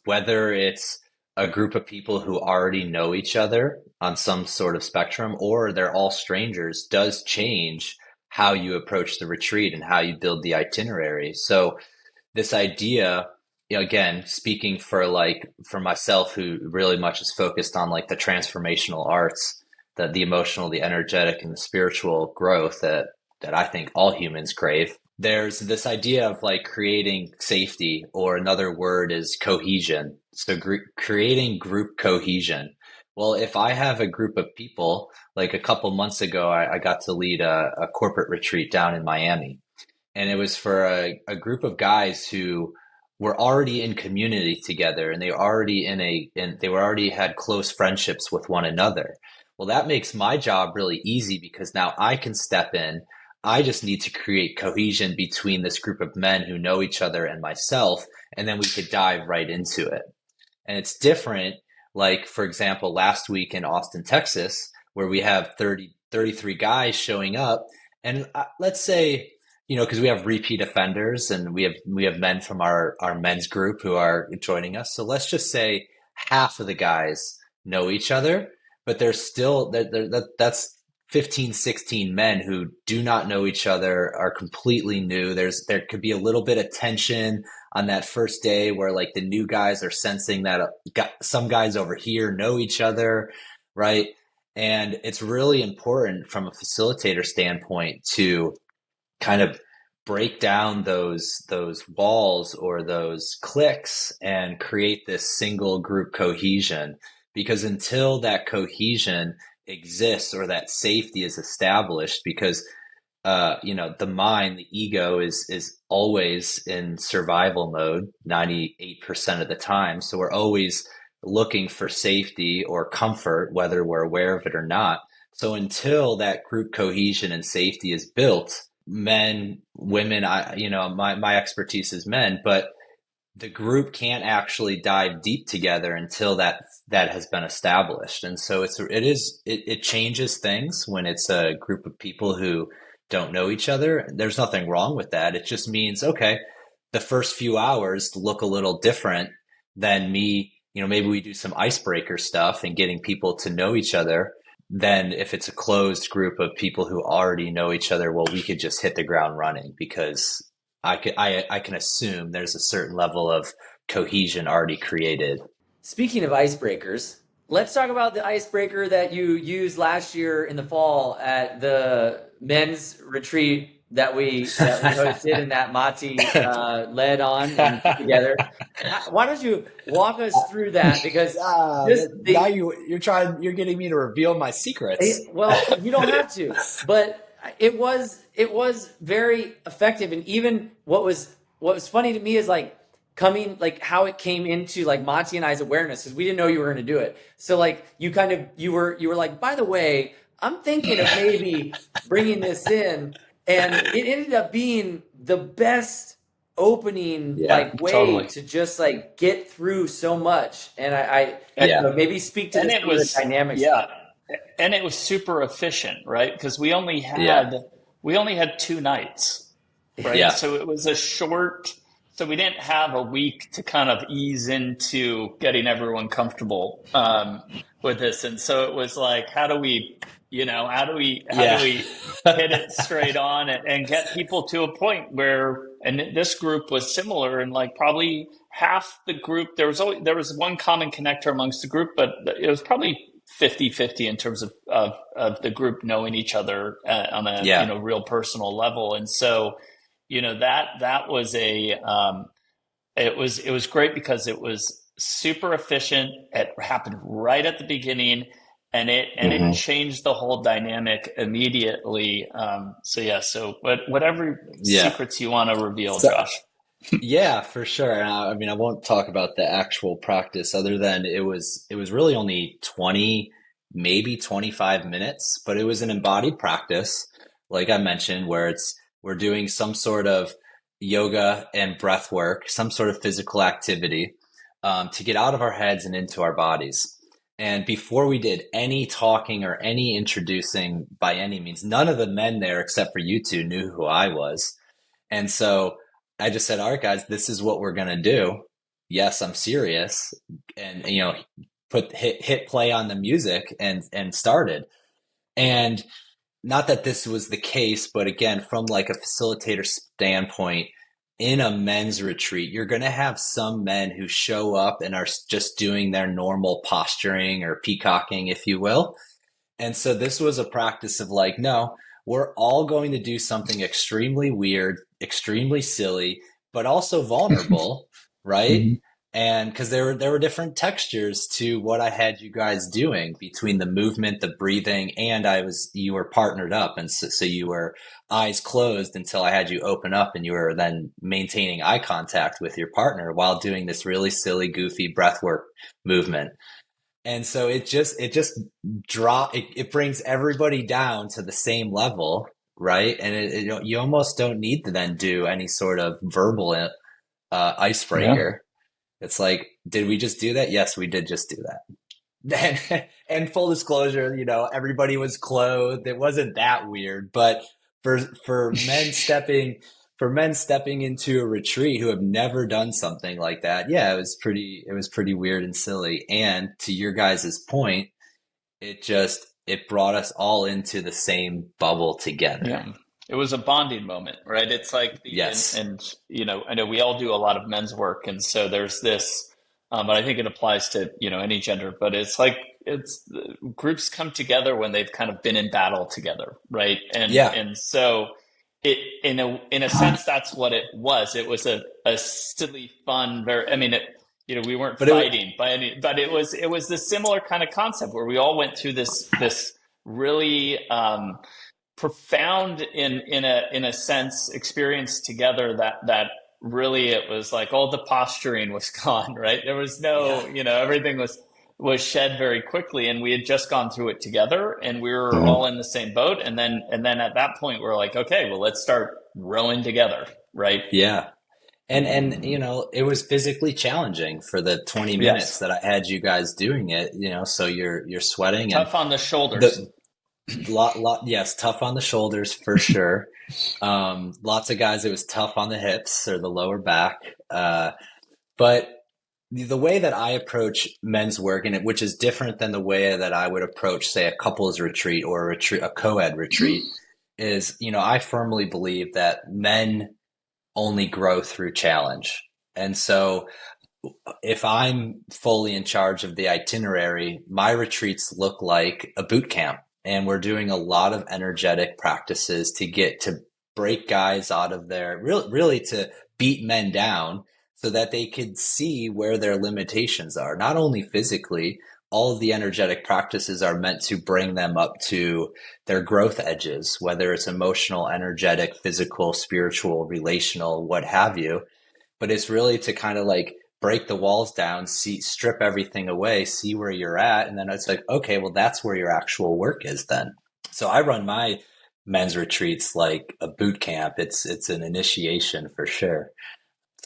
whether it's a group of people who already know each other on some sort of spectrum, or they're all strangers, does change how you approach the retreat and how you build the itinerary. So this idea, again, speaking for myself, who really much is focused on like the transformational arts, the emotional, the energetic, and the spiritual growth that I think all humans crave. There's this idea of like creating safety, or another word is cohesion. So creating group cohesion. Well, if I have a group of people, like a couple months ago, I got to lead a corporate retreat down in Miami, and it was for a group of guys who were already in community together, and they already had close friendships with one another. Well, that makes my job really easy because now I can step in. I just need to create cohesion between this group of men who know each other and myself, and then we could dive right into it. And it's different, like, for example, last week in Austin, Texas, where we have 33 guys showing up. And let's say, because we have repeat offenders and we have men from our men's group who are joining us. So let's just say half of the guys know each other, but there's still that's 15, 16 men who do not know each other, are completely new. There could be a little bit of tension on that first day where like the new guys are sensing that some guys over here know each other, right? And it's really important from a facilitator standpoint to kind of break down those walls or those cliques and create this single group cohesion. Because until that cohesion exists or that safety is established, because the mind, the ego is always in survival mode 98% of the time. So we're always looking for safety or comfort, whether we're aware of it or not. So until that group cohesion and safety is built, men, women, my expertise is men, but the group can't actually dive deep together until that has been established. And so it changes things when it's a group of people who don't know each other. There's nothing wrong with that. It just means, okay, the first few hours look a little different than me. Maybe we do some icebreaker stuff and getting people to know each other. Then if it's a closed group of people who already know each other, well, we could just hit the ground running because I can assume there's a certain level of cohesion already created. Speaking of icebreakers, let's talk about the icebreaker that you used last year in the fall at the men's retreat that we hosted and that Matti led on and put together. Why don't you walk us through that? Because now you're getting me to reveal my secrets. Well, you don't have to, but it was very effective. And even what was funny to me is like how it came into like Matti and I's awareness, because we didn't know you were going to do it. So like you were like, by the way, I'm thinking of maybe bringing this in. And it ended up being the best opening way to just like get through so much. And I maybe speak to the dynamics. Yeah. And it was super efficient, right? Because we only had 2 nights, right? Yeah. So it was so we didn't have a week to kind of ease into getting everyone comfortable with this. And so it was like, how do we hit it straight on and get people to a point where, and this group was similar, and like probably half the group, there was one common connector amongst the group, but it was probably 50-50 in terms of the group knowing each other on a real personal level. And so, that was it was great because it was super efficient. It happened right at the beginning. And it changed the whole dynamic immediately. So whatever secrets you want to reveal, Josh. Yeah, for sure. And I won't talk about the actual practice other than it was really only 20, maybe 25 minutes, but it was an embodied practice, like I mentioned, where we're doing some sort of yoga and breath work, some sort of physical activity to get out of our heads and into our bodies. And before we did any talking or any introducing by any means, none of the men there except for you two knew who I was. And so I just said, all right, guys, this is what we're going to do. Yes, I'm serious. And, hit play on the music and started. And not that this was the case, but again, from like a facilitator standpoint, in a men's retreat, you're going to have some men who show up and are just doing their normal posturing or peacocking, if you will. And so this was a practice of like, no, we're all going to do something extremely weird, extremely silly, but also vulnerable, right? Mm-hmm. And because there were different textures to what I had you guys doing between the movement, the breathing, and you were partnered up. And so you were eyes closed until I had you open up, and you were then maintaining eye contact with your partner while doing this really silly, goofy breathwork movement. And so it brings everybody down to the same level, right? And you almost don't need to then do any sort of verbal Yeah. icebreaker. It's like, did we just do that? Yes, we did just do that. And full disclosure, everybody was clothed. It wasn't that weird, but for for men stepping for men stepping into a retreat who have never done something like that, yeah, it was pretty weird and silly. And to your guys' point, it brought us all into the same bubble together. Yeah. It was a bonding moment, right? It's like Yes. and I know we all do a lot of men's work, and so there's this, but I think it applies to, any gender, but it's like groups come together when they've kind of been in battle together, right? Yeah. And so in a sense, that's what it was. It was a silly, fun, very, I mean, we weren't But it fighting by any, but it was this similar kind of concept where we all went through this really, profound in a sense experience together that really it was like all the posturing was gone, right? There was no, yeah. everything was shed very quickly, and we had just gone through it together, and we were all in the same boat, and then at that point we're like, okay, well, let's start rowing together, right? Yeah. And it was physically challenging for the 20 minutes Yes. that I had you guys doing it, so you're sweating and Tough on the shoulders. the yes, tough on the shoulders for sure. Lots of guys, it was tough on the hips or the lower back. But the way that I approach men's work, which is different than the way that I would approach, say, a couples retreat or a co-ed retreat, is, I firmly believe that men only grow through challenge. And so if I'm fully in charge of the itinerary, my retreats look like a boot camp. And we're doing a lot of energetic practices to break guys out of their, really to beat men down so that they could see where their limitations are. Not only physically, all of the energetic practices are meant to bring them up to their growth edges, whether it's emotional, energetic, physical, spiritual, relational, what have you. But it's really to kind of like break the walls down, strip everything away, see where you're at. And then it's like, okay, well, that's where your actual work is then. So I run my men's retreats like a boot camp. It's an initiation for sure.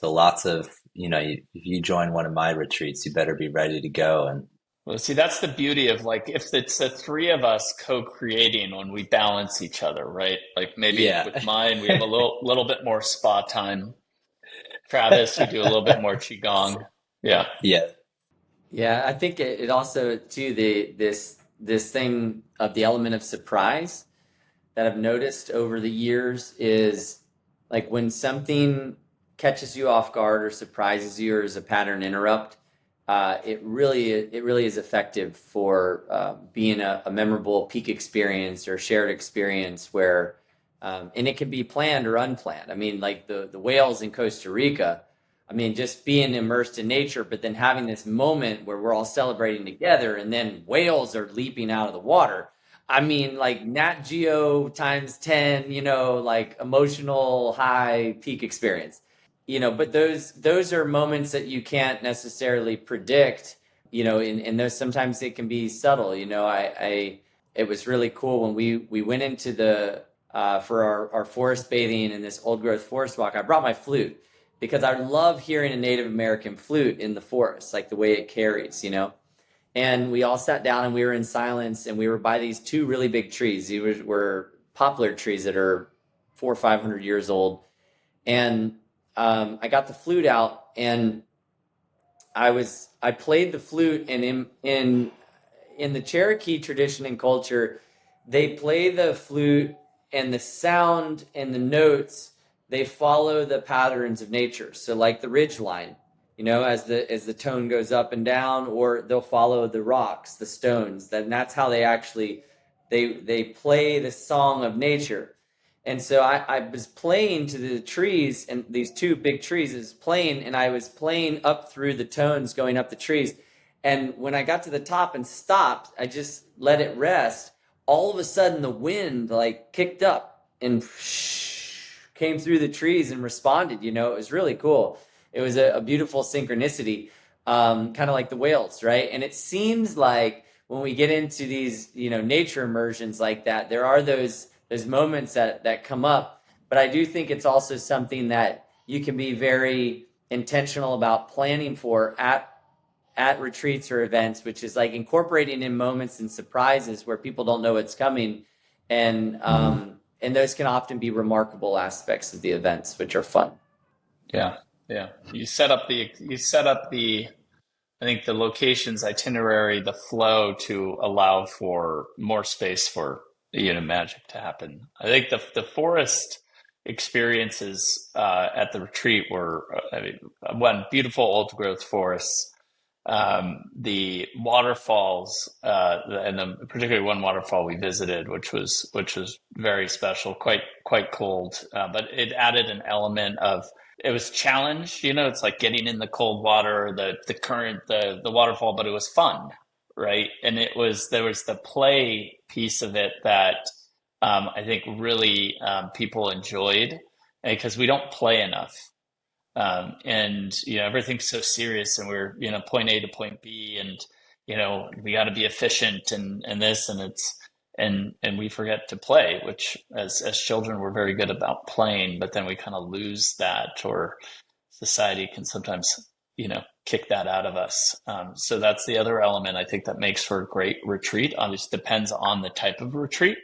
So lots of, if you join one of my retreats, you better be ready to go. And Well, see, that's the beauty of, like, if it's the three of us co-creating when we balance each other, right? Like maybe yeah. with mine, we have a little bit more spa time. Travis, we do a little bit more qigong. Yeah. Yeah. Yeah, I think it also too this thing of the element of surprise that I've noticed over the years is like when something catches you off guard or surprises you or is a pattern interrupt, it really is effective for being a memorable peak experience or shared experience where and it can be planned or unplanned. I mean, like the whales in Costa Rica. I mean, just being immersed in nature, but then having this moment where we're all celebrating together, and then whales are leaping out of the water. I mean, like Nat Geo times 10, like emotional high peak experience. But those are moments that you can't necessarily predict, and those sometimes it can be subtle. I it was really cool when we went into the for our forest bathing in this old growth forest walk. I brought my flute because I love hearing a Native American flute in the forest, like the way it carries. And we all sat down and we were in silence and we were by these two really big trees. These were poplar trees that are 400 or 500 years old. And I got the flute out and I played the flute, and in the Cherokee tradition and culture, they play the flute and the sound and the notes, they follow the patterns of nature. So like the ridge line, as the tone goes up and down, or they'll follow the rocks, the stones. That's how they actually they play the song of nature. And so I was playing to the trees, and these two big trees is playing, and I was playing up through the tones going up the trees. And when I got to the top and stopped, I just let it rest. All of a sudden the wind like kicked up and came through the trees and responded. It was really cool. It was a beautiful synchronicity. kind of like the whales, right? And it seems like when we get into these, nature immersions like that, there are those moments that come up. But I do think it's also something that you can be very intentional about planning for at retreats or events, which is like incorporating in moments and surprises where people don't know what's coming, and those can often be remarkable aspects of the events, which are fun. Yeah, yeah. You set up the I think the location's itinerary, the flow to allow for more space for magic to happen. I think the forest experiences at the retreat were one beautiful old growth forests, the waterfalls, and particularly one waterfall we visited, which was very special, quite cold, but it added an element of it was challenge. It's like getting in the cold water, the current, the waterfall, but it was fun, right? And there was the play piece of it that I think really people enjoyed because we don't play enough. And everything's so serious, and we're point A to point B, and we got to be efficient and this, and it's and we forget to play, which as children we're very good about playing, but then we kind of lose that, or society can sometimes kick that out of us. So that's the other element I think that makes for a great retreat. Obviously depends on the type of retreat,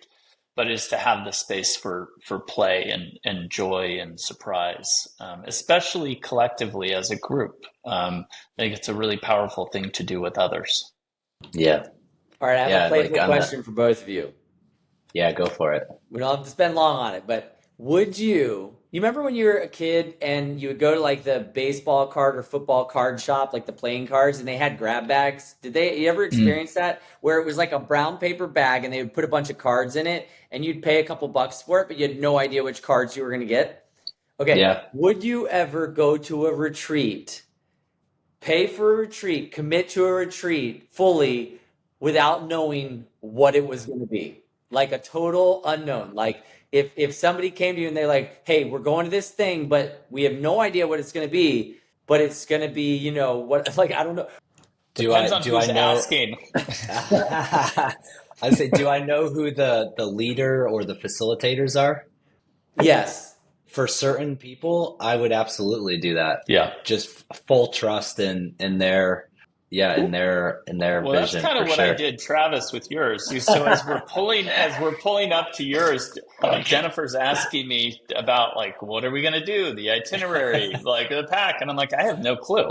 but is to have the space for play and joy and surprise, especially collectively as a group. I think it's a really powerful thing to do with others. Yeah. All right, I have Yeah, a playful like question for both of you. Yeah, go for it. We don't have to spend long on it, but you remember when you were a kid and you would go to like the baseball card or football card shop, like the playing cards, and they had grab bags? You ever experience that where it was like a brown paper bag and they would put a bunch of cards in it and you'd pay a couple bucks for it, but you had no idea which cards you were going to get? Okay. Yeah. Would you ever go to a retreat, pay for a retreat, commit to a retreat fully without knowing what it was going to be? Like a total unknown. Like if somebody came to you and they're like, "Hey, we're going to this thing, but we have no idea what it's going to be, but it's going to be, what, like, I don't know." Depends on who's asking. I say, do I know who the leader or the facilitators are? Yes. For certain people, I would absolutely do that. Yeah. Just full trust in their in their Well, that's vision. kind of for what sure. I did, Travis, with yours. So as we're pulling up to yours, Jennifer's asking me about like, what are we going to do? The itinerary, like the pack. And I'm like, I have no clue.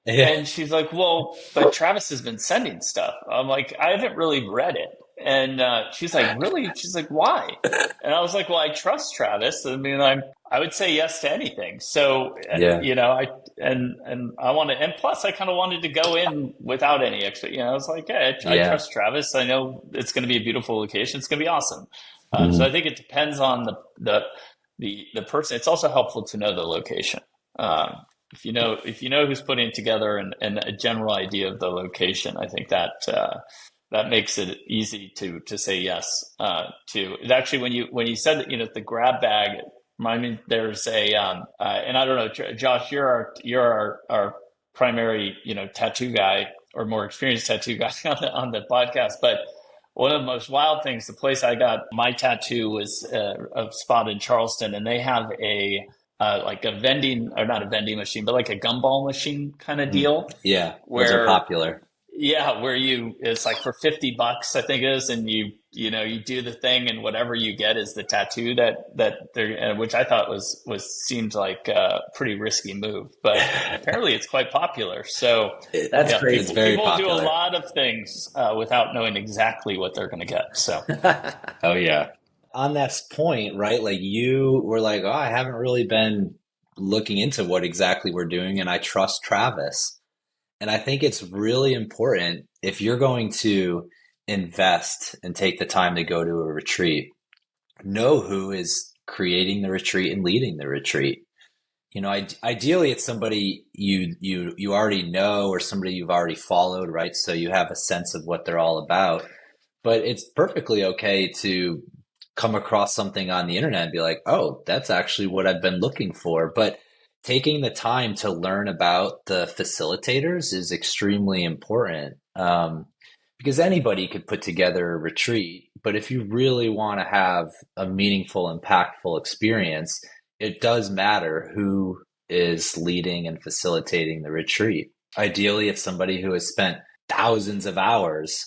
Yeah. And she's like, well, but Travis has been sending stuff. I'm like, I haven't really read it. And she's like, really? She's like, why? And I was like, well, I trust Travis. I mean, I would say yes to anything. So, Yeah. I wanted, and plus I kind of wanted to go in without any expect. I was like, I trust Travis. I know it's going to be a beautiful location. It's going to be awesome. So I think it depends on the person. It's also helpful to know the location. If you know who's putting it together and a general idea of the location, I think that makes it easy to say yes to. Actually, when you said that, the grab bag, remind me, there's a and I don't know, Josh, you're our primary tattoo guy, or more experienced tattoo guy on the podcast, but one of the most wild things, the place I got my tattoo was a spot in Charleston, and they have like a vending, or not a vending machine, but like a gumball machine kind of deal. Yeah, those are popular. Yeah, where it's like for $50, I think it is, and you do the thing, and whatever you get is the tattoo that they're, which I thought seemed like a pretty risky move, but apparently it's quite popular. So that's great. It's very people popular. do a lot of things without knowing exactly what they're going to get. So, oh yeah. On that point, right? Like you were like, oh, I haven't really been looking into what exactly we're doing, and I trust Travis. And I think it's really important, if you're going to invest and take the time to go to a retreat, know who is creating the retreat and leading the retreat. Ideally it's somebody you already know, or somebody you've already followed, right? So you have a sense of what they're all about. But it's perfectly okay to come across something on the internet and be like, oh, that's actually what I've been looking for. But taking the time to learn about the facilitators is extremely important, because anybody could put together a retreat, but if you really want to have a meaningful, impactful experience, it does matter who is leading and facilitating the retreat. Ideally, it's somebody who has spent thousands of hours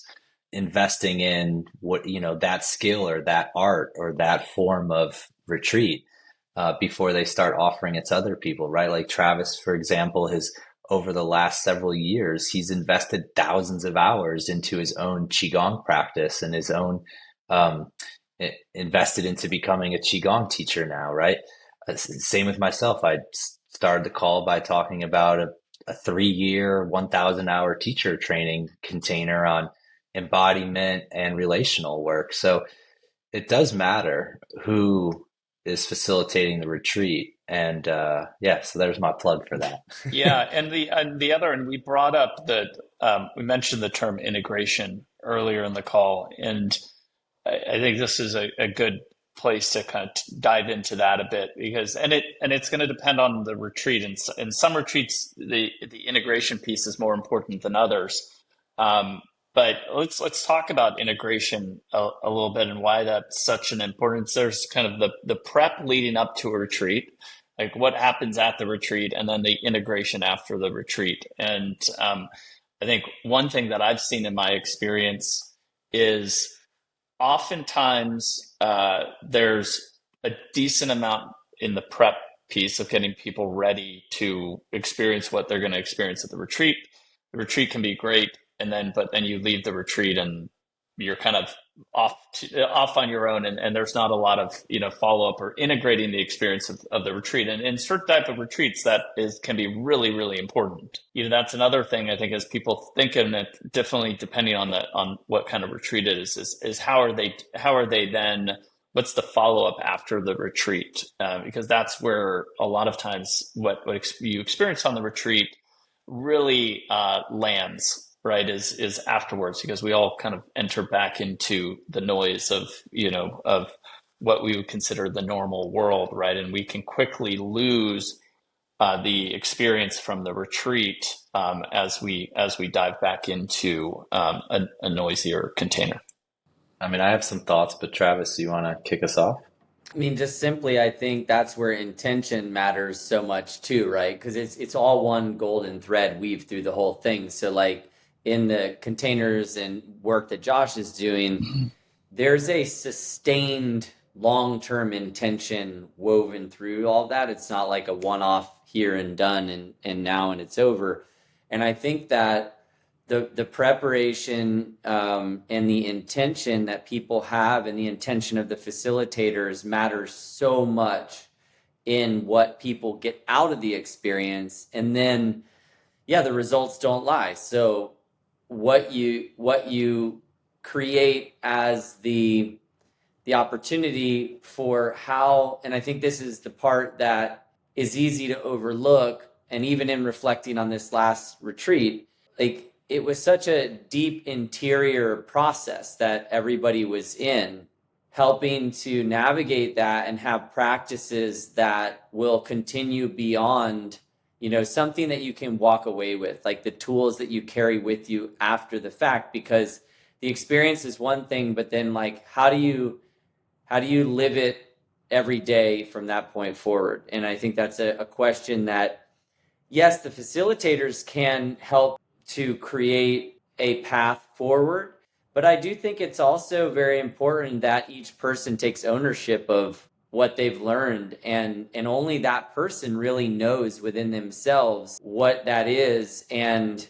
investing in what, that skill or that art or that form of retreat, before they start offering it to other people, right? Like Travis, for example, has over the last several years, he's invested thousands of hours into his own Qigong practice and his own, invested into becoming a Qigong teacher now, right? Same with myself. I started the call by talking about a 3-year, 1,000 hour teacher training container on embodiment and relational work. So it does matter who is facilitating the retreat. And so there's my plug for that. Yeah, and the other, and we brought up that we mentioned the term integration earlier in the call, and I think this is a good place to kind of dive into that a bit, because it's going to depend on the retreat. In some retreats, the integration piece is more important than others. But let's talk about integration a little bit and why that's such an importance. There's kind of the prep leading up to a retreat, like what happens at the retreat, and then the integration after the retreat. And I think one thing that I've seen in my experience is oftentimes there's a decent amount in the prep piece of getting people ready to experience what they're going to experience at the retreat. The retreat can be great, but then you leave the retreat and you're kind of off on your own, and there's not a lot of follow up or integrating the experience of the retreat. And in certain type of retreats, can be really, really important. That's another thing I think, as people think of it differently depending on what kind of retreat it is how are they then, what's the follow up after the retreat? Because that's where a lot of times what you experience on the retreat really lands, right, is afterwards, because we all kind of enter back into the noise of what we would consider the normal world, right? And we can quickly lose the experience from the retreat as we dive back into a noisier container. I mean, I have some thoughts, but Travis, you want to kick us off? I mean, just simply, I think that's where intention matters so much too, right? Because it's all one golden thread weaved through the whole thing. So like in the containers and work that Josh is doing, there's a sustained long-term intention woven through all that. It's not like a one-off here and done and now and it's over. And I think that the preparation and the intention that people have and the intention of the facilitators matters so much in what people get out of the experience. And then, the results don't lie. So what you create as the opportunity for how, and I think this is the part that is easy to overlook, and even in reflecting on this last retreat, like it was such a deep interior process that everybody was in, helping to navigate that and have practices that will continue beyond, something that you can walk away with, like the tools that you carry with you after the fact, because the experience is one thing, but then like, how do you live it every day from that point forward? And I think that's a question that, yes, the facilitators can help to create a path forward, but I do think it's also very important that each person takes ownership of what they've learned, and only that person really knows within themselves what that is and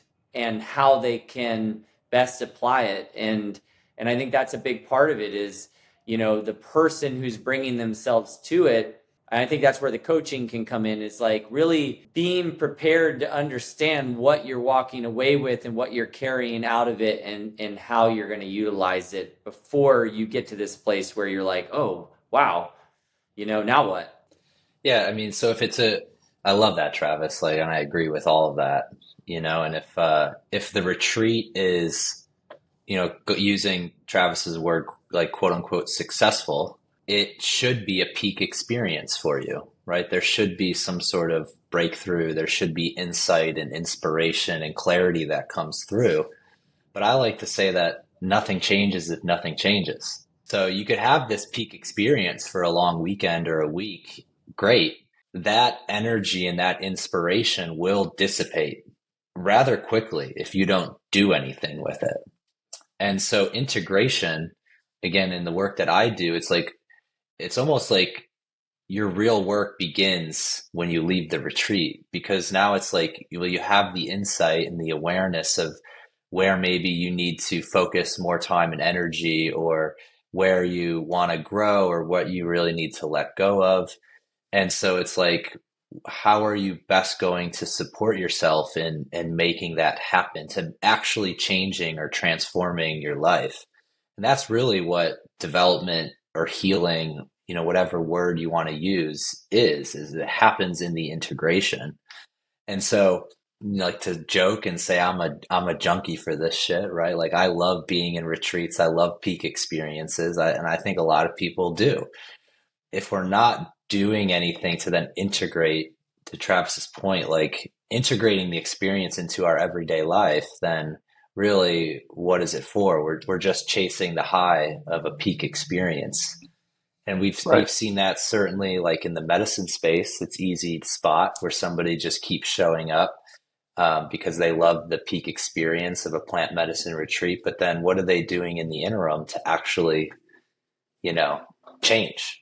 how they can best apply it. And I think that's a big part of it is, the person who's bringing themselves to it. And I think that's where the coaching can come in, is like really being prepared to understand what you're walking away with and what you're carrying out of it and how you're going to utilize it before you get to this place where you're like, oh, wow, now what? Yeah, I mean, so I love that, Travis, and I agree with all of that, and if the retreat is, using Travis's word, like quote unquote successful, it should be a peak experience for you, right? There should be some sort of breakthrough. There should be insight and inspiration and clarity that comes through. But I like to say that nothing changes if nothing changes. So you could have this peak experience for a long weekend or a week. Great. That energy and that inspiration will dissipate rather quickly if you don't do anything with it. And so integration, again, in the work that I do, it's almost like your real work begins when you leave the retreat, because now it's like you have the insight and the awareness of where maybe you need to focus more time and energy, or where you want to grow, or what you really need to let go of. And so it's like, how are you best going to support yourself in making that happen, to actually changing or transforming your life? And that's really what development or healing, whatever word you want to use is it happens in the integration. And so, like, to joke and say I'm a junkie for this shit, right? Like, I love being in retreats. I love peak experiences. And I think a lot of people do. If we're not doing anything to then integrate, to Travis's point, like integrating the experience into our everyday life, then really, what is it for? We're just chasing the high of a peak experience. And we've seen that certainly, like in the medicine space. It's easy to spot where somebody just keeps showing up because they love the peak experience of a plant medicine retreat. But then what are they doing in the interim to actually, change?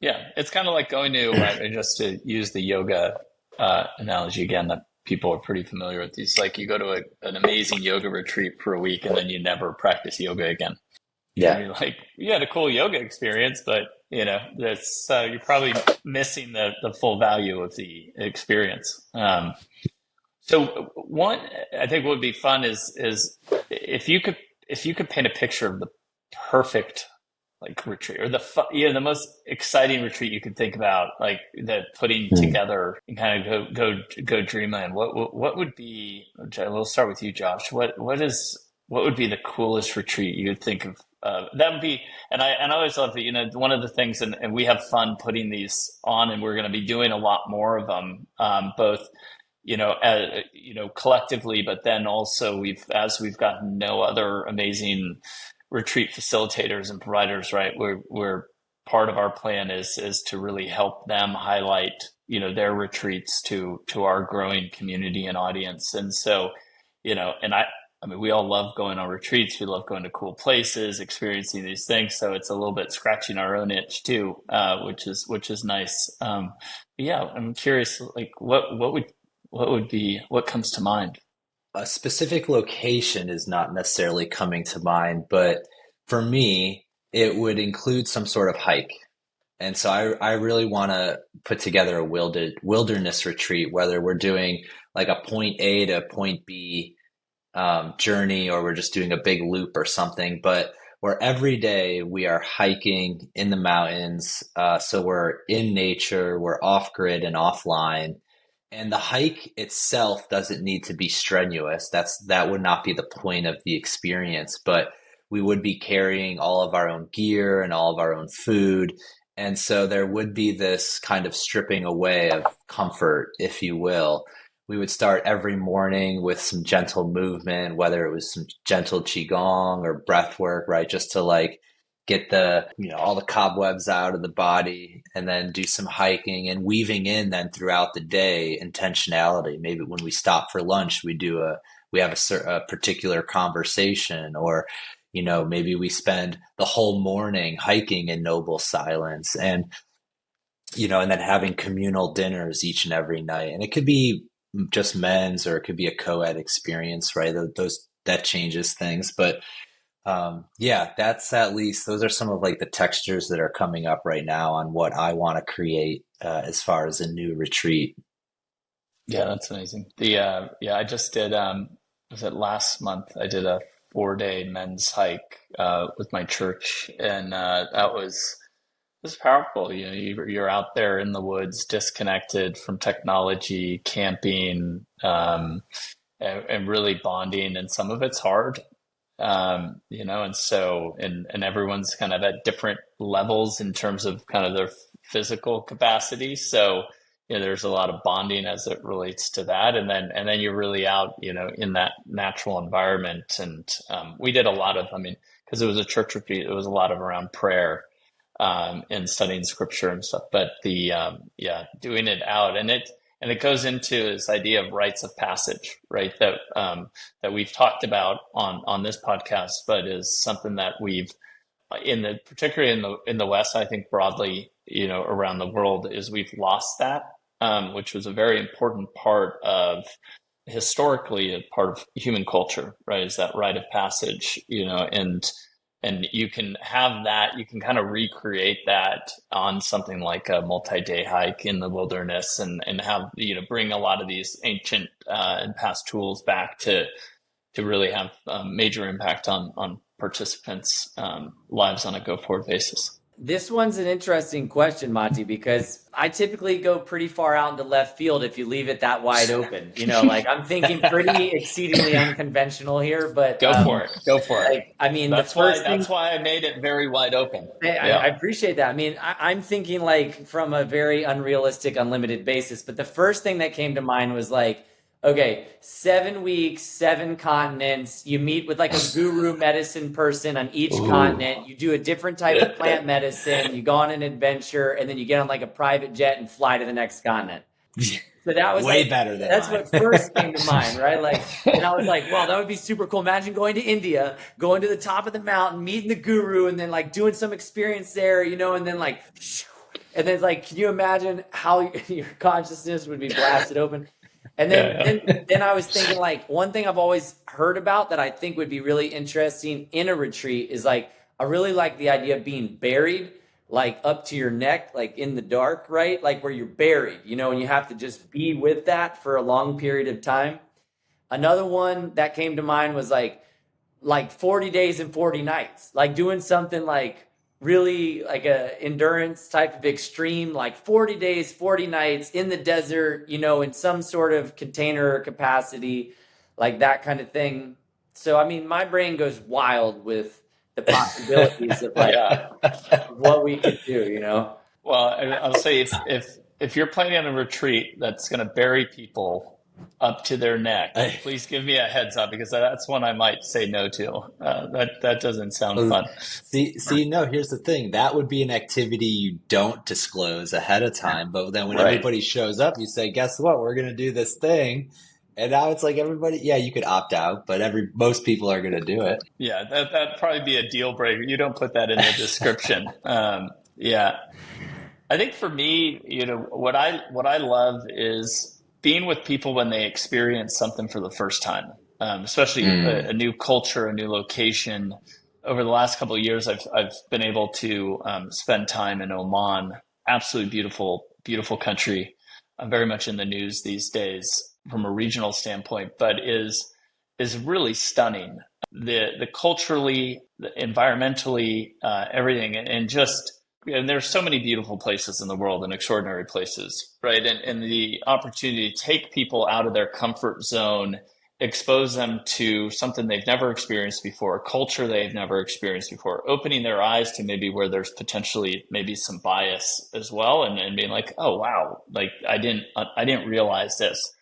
Yeah, it's kind of like going to, just to use the yoga analogy again, that people are pretty familiar with these. Like, you go to an amazing yoga retreat for a week and then you never practice yoga again. Yeah. You're like, you had a cool yoga experience, but that's you're probably missing the full value of the experience. So one, I think what would be fun is if you could paint a picture of the perfect like retreat, or the most exciting retreat you could think about, like the putting together and kind of go dreamland. What would be? We'll start with you, Josh. What would be the coolest retreat you would think of? That would be, and I always love that, one of the things, and we have fun putting these on, and we're going to be doing a lot more of them, both, collectively, but then also as we've gotten no other amazing retreat facilitators and providers, right? We're part of our plan is to really help them highlight, their retreats to our growing community and audience. And so, and I mean, we all love going on retreats. We love going to cool places, experiencing these things. So it's a little bit scratching our own itch too, which is nice. Yeah, I'm curious, like what comes to mind? A specific location is not necessarily coming to mind, but for me, it would include some sort of hike. And so I really want to put together a wilderness retreat, whether we're doing like a point A to point B journey, or we're just doing a big loop or something, but where every day we are hiking in the mountains. So we're in nature, we're off grid and offline. And the hike itself doesn't need to be strenuous. That would not be the point of the experience, but we would be carrying all of our own gear and all of our own food. And so there would be this kind of stripping away of comfort, if you will. We would start every morning with some gentle movement, whether it was some gentle qigong or breath work, right? Just to like get all the cobwebs out of the body, and then do some hiking and weaving in then throughout the day intentionality. Maybe when we stop for lunch, we have a particular conversation, or, maybe we spend the whole morning hiking in noble silence, and then having communal dinners each and every night. And it could be just men's, or it could be a co-ed experience, right? That changes things. But that's at least, those are some of like the textures that are coming up right now on what I want to create as far as a new retreat. Yeah, that's amazing. I just did, was it last month? I did a 4-day men's hike with my church, and that was powerful. You're out there in the woods, disconnected from technology, camping, and really bonding. And some of it's hard, and so, and everyone's kind of at different levels in terms of kind of their physical capacity. So, there's a lot of bonding as it relates to that. And then you're really out, in that natural environment. And we did a lot of, because it was a church retreat, it was a lot of around prayer and studying scripture and stuff. But doing it out, and it goes into this idea of rites of passage, right? That we've talked about on this podcast, but is something that we've particularly in the West, I think broadly, around the world, is we've lost that, which was a very important part of historically a part of human culture, right? Is that rite of passage, and you can have that, you can kind of recreate that on something like a multi-day hike in the wilderness, and have, bring a lot of these ancient and past tools back to really have a major impact on participants' lives on a go-forward basis. This one's an interesting question, Matti, because I typically go pretty far out into left field if you leave it that wide open. I'm thinking pretty exceedingly unconventional here, but go for it. That's why I made it very wide open. I appreciate that. I'm thinking from a very unrealistic, unlimited basis, but the first thing that came to mind was okay, 7 weeks, 7 continents. You meet with a guru medicine person on each continent. You do a different type of plant medicine. You go on an adventure, and then you get on a private jet and fly to the next continent. So that was way better than that's mine. What first came to mind, right? And I was wow, that would be super cool. Imagine going to India, going to the top of the mountain, meeting the guru, and then doing some experience there, and then and then can you imagine how your consciousness would be blasted open? And then I was thinking one thing I've always heard about that I think would be really interesting in a retreat is I really like the idea of being buried up to your neck, in the dark, right? Where you're buried, and you have to just be with that for a long period of time. Another one that came to mind was 40 days and 40 nights, doing something really a endurance type of extreme, 40 days, 40 nights in the desert, in some sort of container capacity, that kind of thing. So, my brain goes wild with the possibilities of what we could do, Well, I'll say if you're planning on a retreat that's going to bury people up to their neck, please give me a heads up, because that's one I might say no to. That doesn't sound fun. No, here's the thing. That would be an activity you don't disclose ahead of time. But then when everybody shows up, you say, guess what? We're going to do this thing. And now it's everybody, you could opt out, but most people are going to do it. Yeah, that'd probably be a deal breaker. You don't put that in the description. I think for me, what I love is being with people when they experience something for the first time, especially a new culture, a new location. Over the last couple of years, I've been able to spend time in Oman. Absolutely beautiful, beautiful country. Very much in the news these days from a regional standpoint, but is really stunning. The culturally, the environmentally, everything, and there's so many beautiful places in the world and extraordinary places, right? And the opportunity to take people out of their comfort zone, expose them to something they've never experienced before, a culture they've never experienced before, opening their eyes to maybe where there's potentially maybe some bias as well, and being oh wow, I didn't realize this.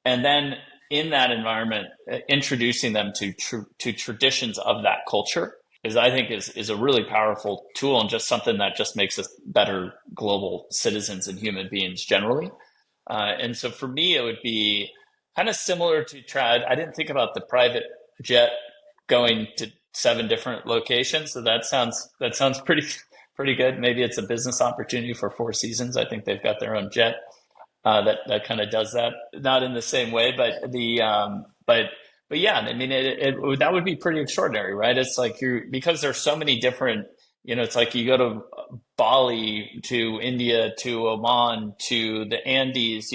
And then in that environment, introducing them to traditions of that culture I think is a really powerful tool, and just something that just makes us better global citizens and human beings generally. And so for me, it would be kind of similar to Trad. I didn't think about the private jet going to 7 different locations. So that sounds pretty good. Maybe it's a business opportunity for Four Seasons. I think they've got their own jet that kind of does that. Not in the same way, but but yeah, that would be pretty extraordinary, right? It's because there's so many different, it's you go to Bali, to India, to Oman, to the Andes,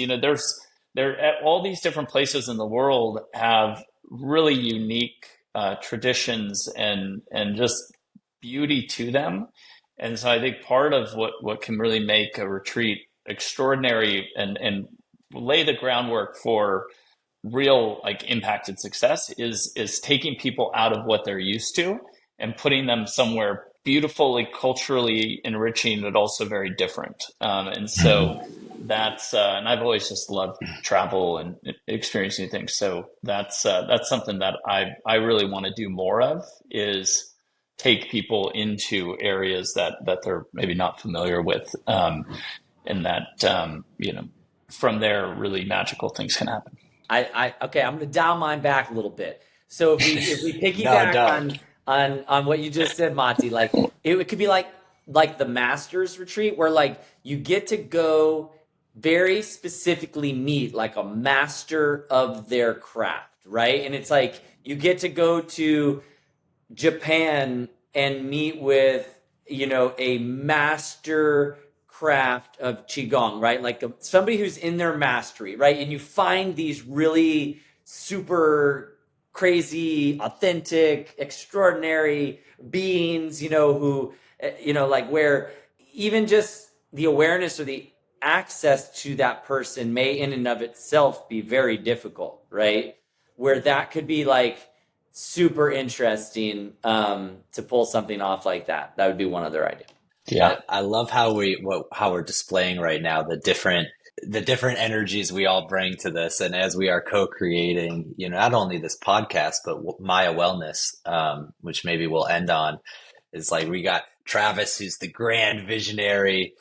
all these different places in the world have really unique traditions and just beauty to them. And so I think part of what can really make a retreat extraordinary and lay the groundwork for real impact and success is taking people out of what they're used to and putting them somewhere beautifully, culturally enriching, but also very different. And so that's and I've always just loved travel and experiencing new things. So that's something that I really want to do more of, is take people into areas that they're maybe not familiar with, and that from there really magical things can happen. Okay, I'm gonna dial mine back a little bit. So if we No, piggyback don't. on what you just said, Matti, like it could be like the master's retreat, where like you get to go very specifically meet like a master of their craft, right? And it's like you get to go to Japan and meet with, a master craft of qigong, right? Like somebody who's in their mastery, right? And you find these really super crazy, authentic, extraordinary beings, who, like where even just the awareness or the access to that person may in and of itself be very difficult, right? Where that could be like super interesting to pull something off like that. That would be one other idea. Yeah. I love how we're displaying right now the different energies we all bring to this, and as we are co-creating, not only this podcast but Maya Wellness, which maybe we'll end on, is like we got Travis, who's the grand visionary.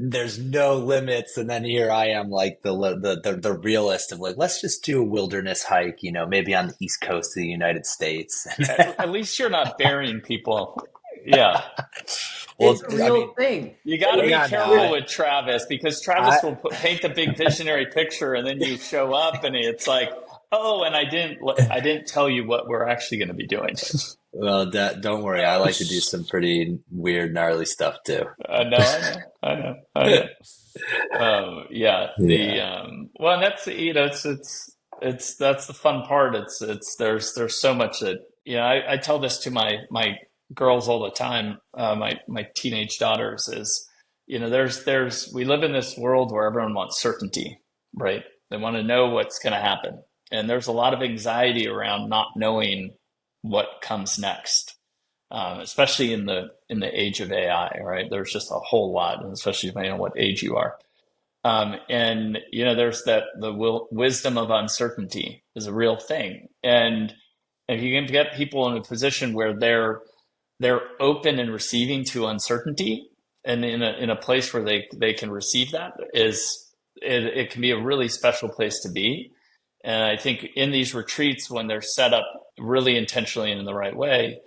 There's no limits, and then here I am, like the realist of like, let's just do a wilderness hike, maybe on the east coast of the United States. At least you're not burying people. Yeah. Well, it's a real thing. You got to be careful with Travis, because Travis will paint the big visionary picture, and then you show up and it's like, oh, and I didn't tell you what we're actually going to be doing. Well, don't worry. I like to do some pretty weird, gnarly stuff too. I know. Yeah. Well, and that's it's that's the fun part. There's so much that I tell this to my girls all the time. My teenage daughters is we live in this world where everyone wants certainty, right? They want to know what's going to happen, and there's a lot of anxiety around not knowing what comes next, especially in the age of AI, right? There's just a whole lot, and especially depending on what age you are. And there's the wisdom of uncertainty is a real thing, and if you can get people in a position where they're open and receiving to uncertainty, and in a place where they can receive that, it can be a really special place to be. And I think in these retreats, when they're set up really intentionally and in the right way,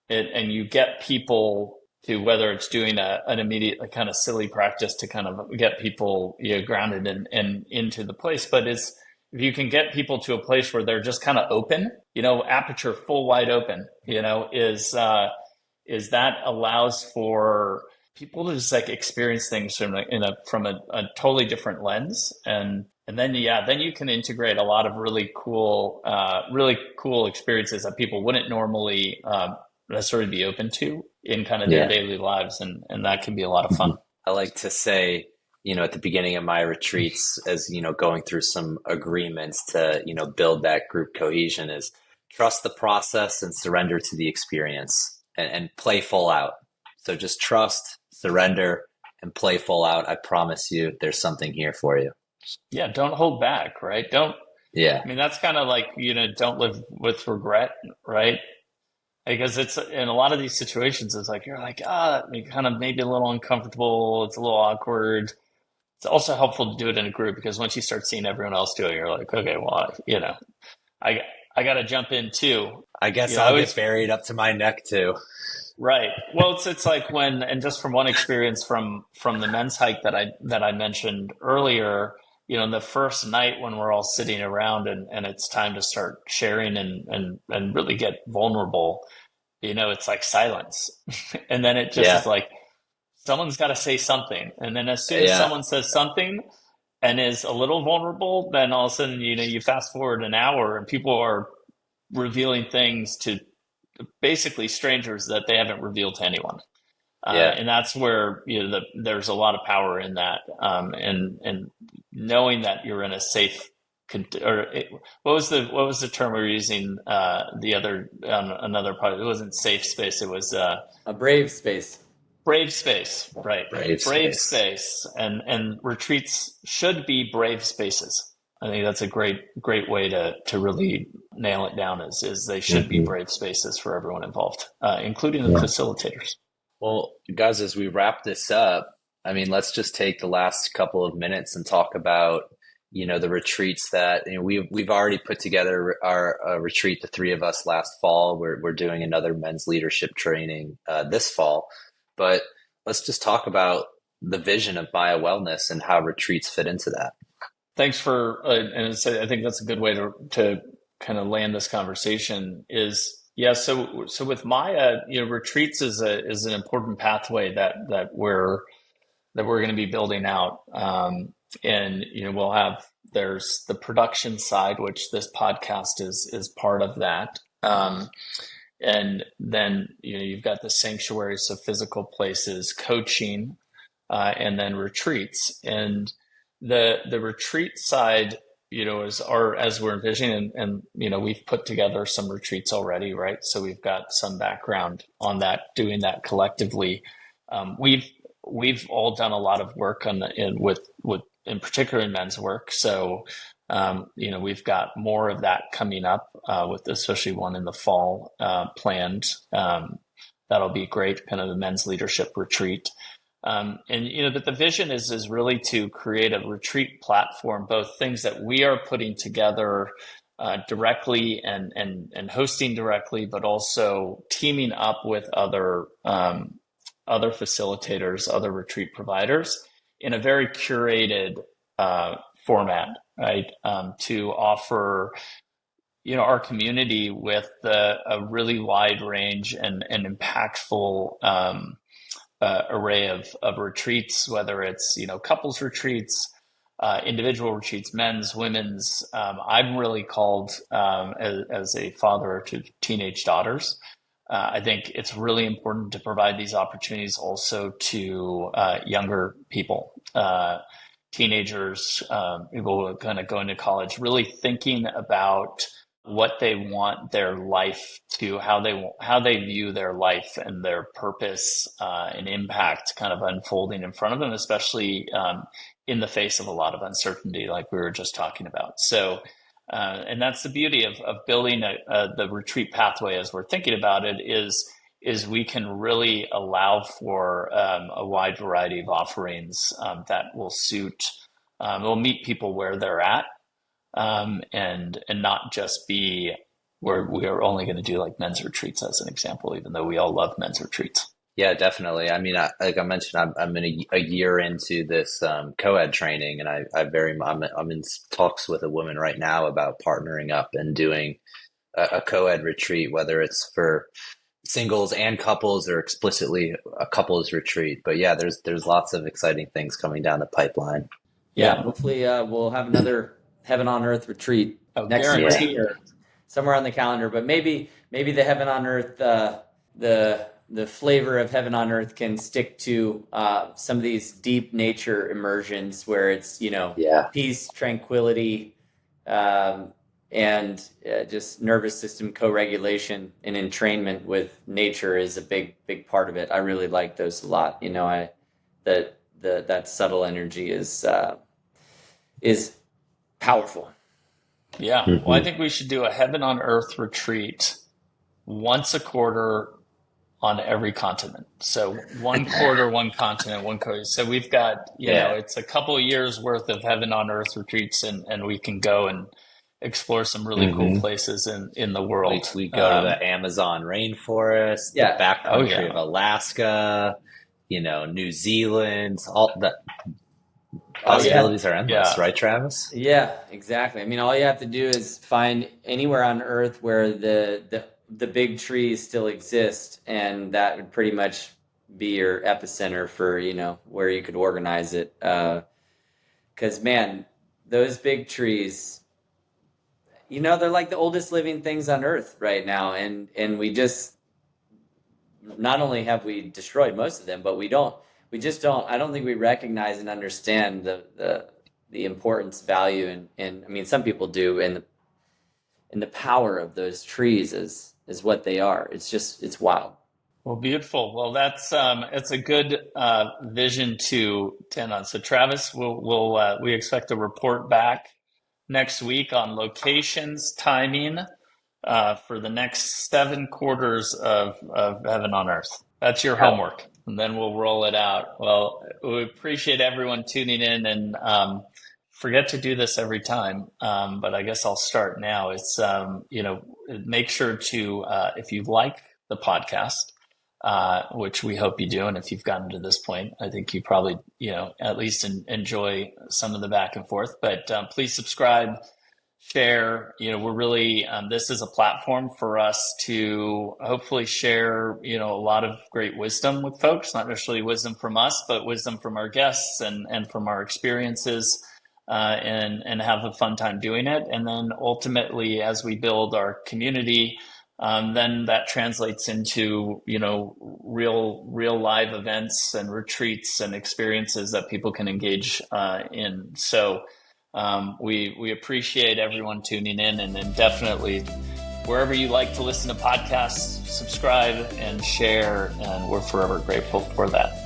and you get people to, whether it's doing an immediate kind of silly practice to kind of get people grounded and into the place, but if you can get people to a place where they're just kind of open, aperture full wide open, is that allows for people to just like experience things from a totally different lens, and then you can integrate a lot of really cool experiences that people wouldn't normally necessarily be open to in kind of their daily lives, and that can be a lot of fun. I like to say, at the beginning of my retreats, as going through some agreements to build that group cohesion, is trust the process and surrender to the experience, and play full out. So just trust, surrender, and play full out. I promise you, there's something here for you. Yeah, don't hold back, right? I mean, that's kind of like, don't live with regret, right? Because it's in a lot of these situations, it's like, you're like, you're kind of maybe a little uncomfortable. It's a little awkward. It's also helpful to do it in a group, because once you start seeing everyone else do it, you're like, okay, well, I got to jump in too. I guess I'll get buried up to my neck too. Right. Well, it's like and just from one experience from the men's hike that I mentioned earlier, the first night when we're all sitting around and it's time to start sharing and really get vulnerable, it's like silence. And then it just is like, someone's got to say something. And then as soon as someone says something and is a little vulnerable, then all of a sudden, you fast forward an hour and people are revealing things to basically strangers that they haven't revealed to anyone. And that's where there's a lot of power in that, and knowing that you're in a safe. What was the term we were using? The other another part. It wasn't safe space. It was a brave space. Brave space, right? Brave Brave space. space, and retreats should be brave spaces. I think that's a great way to really nail it down. Is they should be brave spaces for everyone involved, including the facilitators. Well, guys, as we wrap this up, I mean, let's just take the last couple of minutes and talk about, the retreats that, we've already put together our retreat, the three of us last fall. We're doing another men's leadership training this fall, but let's just talk about the vision of Maya Wellness and how retreats fit into that. Thanks for, and I think that's a good way to kind of land this conversation. So with Maya, retreats is an important pathway that we're going to be building out. And there's the production side, which this podcast is part of that. And then, you've got the sanctuaries, so physical places, coaching, and then retreats. And the retreat side, as we're envisioning, and we've put together some retreats already, right? So we've got some background on that, doing that collectively. We've all done a lot of work in particular in men's work. So we've got more of that coming up, with especially one in the fall planned. That'll be great, kind of the men's leadership retreat. But the vision is really to create a retreat platform, both things that we are putting together directly and hosting directly, but also teaming up with other facilitators, other retreat providers in a very curated format, right? To offer our community with a really wide range and impactful array of retreats, whether it's couples retreats, individual retreats, men's, women's. I'm really called as a father to teenage daughters. I think it's really important to provide these opportunities also to younger people, teenagers, people who are kind of going to college, really thinking about what they want their life to, how they view their life and their purpose and impact kind of unfolding in front of them, especially in the face of a lot of uncertainty, like we were just talking about. So, and that's the beauty of building the retreat pathway as we're thinking about it, is we can really allow for a wide variety of offerings that will will meet people where they're at. And not just be where we are only going to do like men's retreats as an example, even though we all love men's retreats. Yeah, definitely. I mean, like I mentioned, I'm in a year into this co-ed training, and I'm in talks with a woman right now about partnering up and doing a co-ed retreat, whether it's for singles and couples or explicitly a couples retreat. But yeah, there's lots of exciting things coming down the pipeline. Yeah, hopefully we'll have another Heaven on Earth retreat next year, somewhere on the calendar. But maybe the Heaven on Earth, the flavor of Heaven on Earth can stick to some of these deep nature immersions where it's peace, tranquility, and just nervous system co-regulation and entrainment with nature is a big part of it. I really like those a lot. That subtle energy is powerful. Yeah. Well, I think we should do a Heaven on Earth retreat once a quarter on every continent. So one quarter, one continent, one quarter. So we've got, it's a couple of years worth of Heaven on Earth retreats, and we can go and explore some really cool places in the world. We go to the Amazon rainforest, the backcountry of Alaska, New Zealand, all that. Possibilities are endless, right, Travis? Yeah, exactly. I mean, all you have to do is find anywhere on Earth where the big trees still exist, and that would pretty much be your epicenter for where you could organize it. Because man, those big trees, they're like the oldest living things on Earth right now, and we just not only have we destroyed most of them, but we just don't. I don't think we recognize and understand the importance, value, and I mean, some people do, and the power of those trees is what they are. It's wild. Well, beautiful. Well, that's it's a good vision to end on. So, Travis, we expect a report back next week on locations, timing for the next 7 quarters of Heaven on Earth. That's your homework, and then we'll roll it out. Well, we appreciate everyone tuning in, and forget to do this every time, but I guess I'll start now. It's make sure to if you like the podcast. Which we hope you do. And if you've gotten to this point, I think you probably, at least enjoy some of the back and forth. But please subscribe, share. We're really, this is a platform for us to hopefully share, a lot of great wisdom with folks, not necessarily wisdom from us, but wisdom from our guests and from our experiences. And have a fun time doing it. And then ultimately, as we build our community, then that translates into, real live events and retreats and experiences that people can engage in. So we appreciate everyone tuning in, and then definitely wherever you like to listen to podcasts, subscribe and share, and we're forever grateful for that.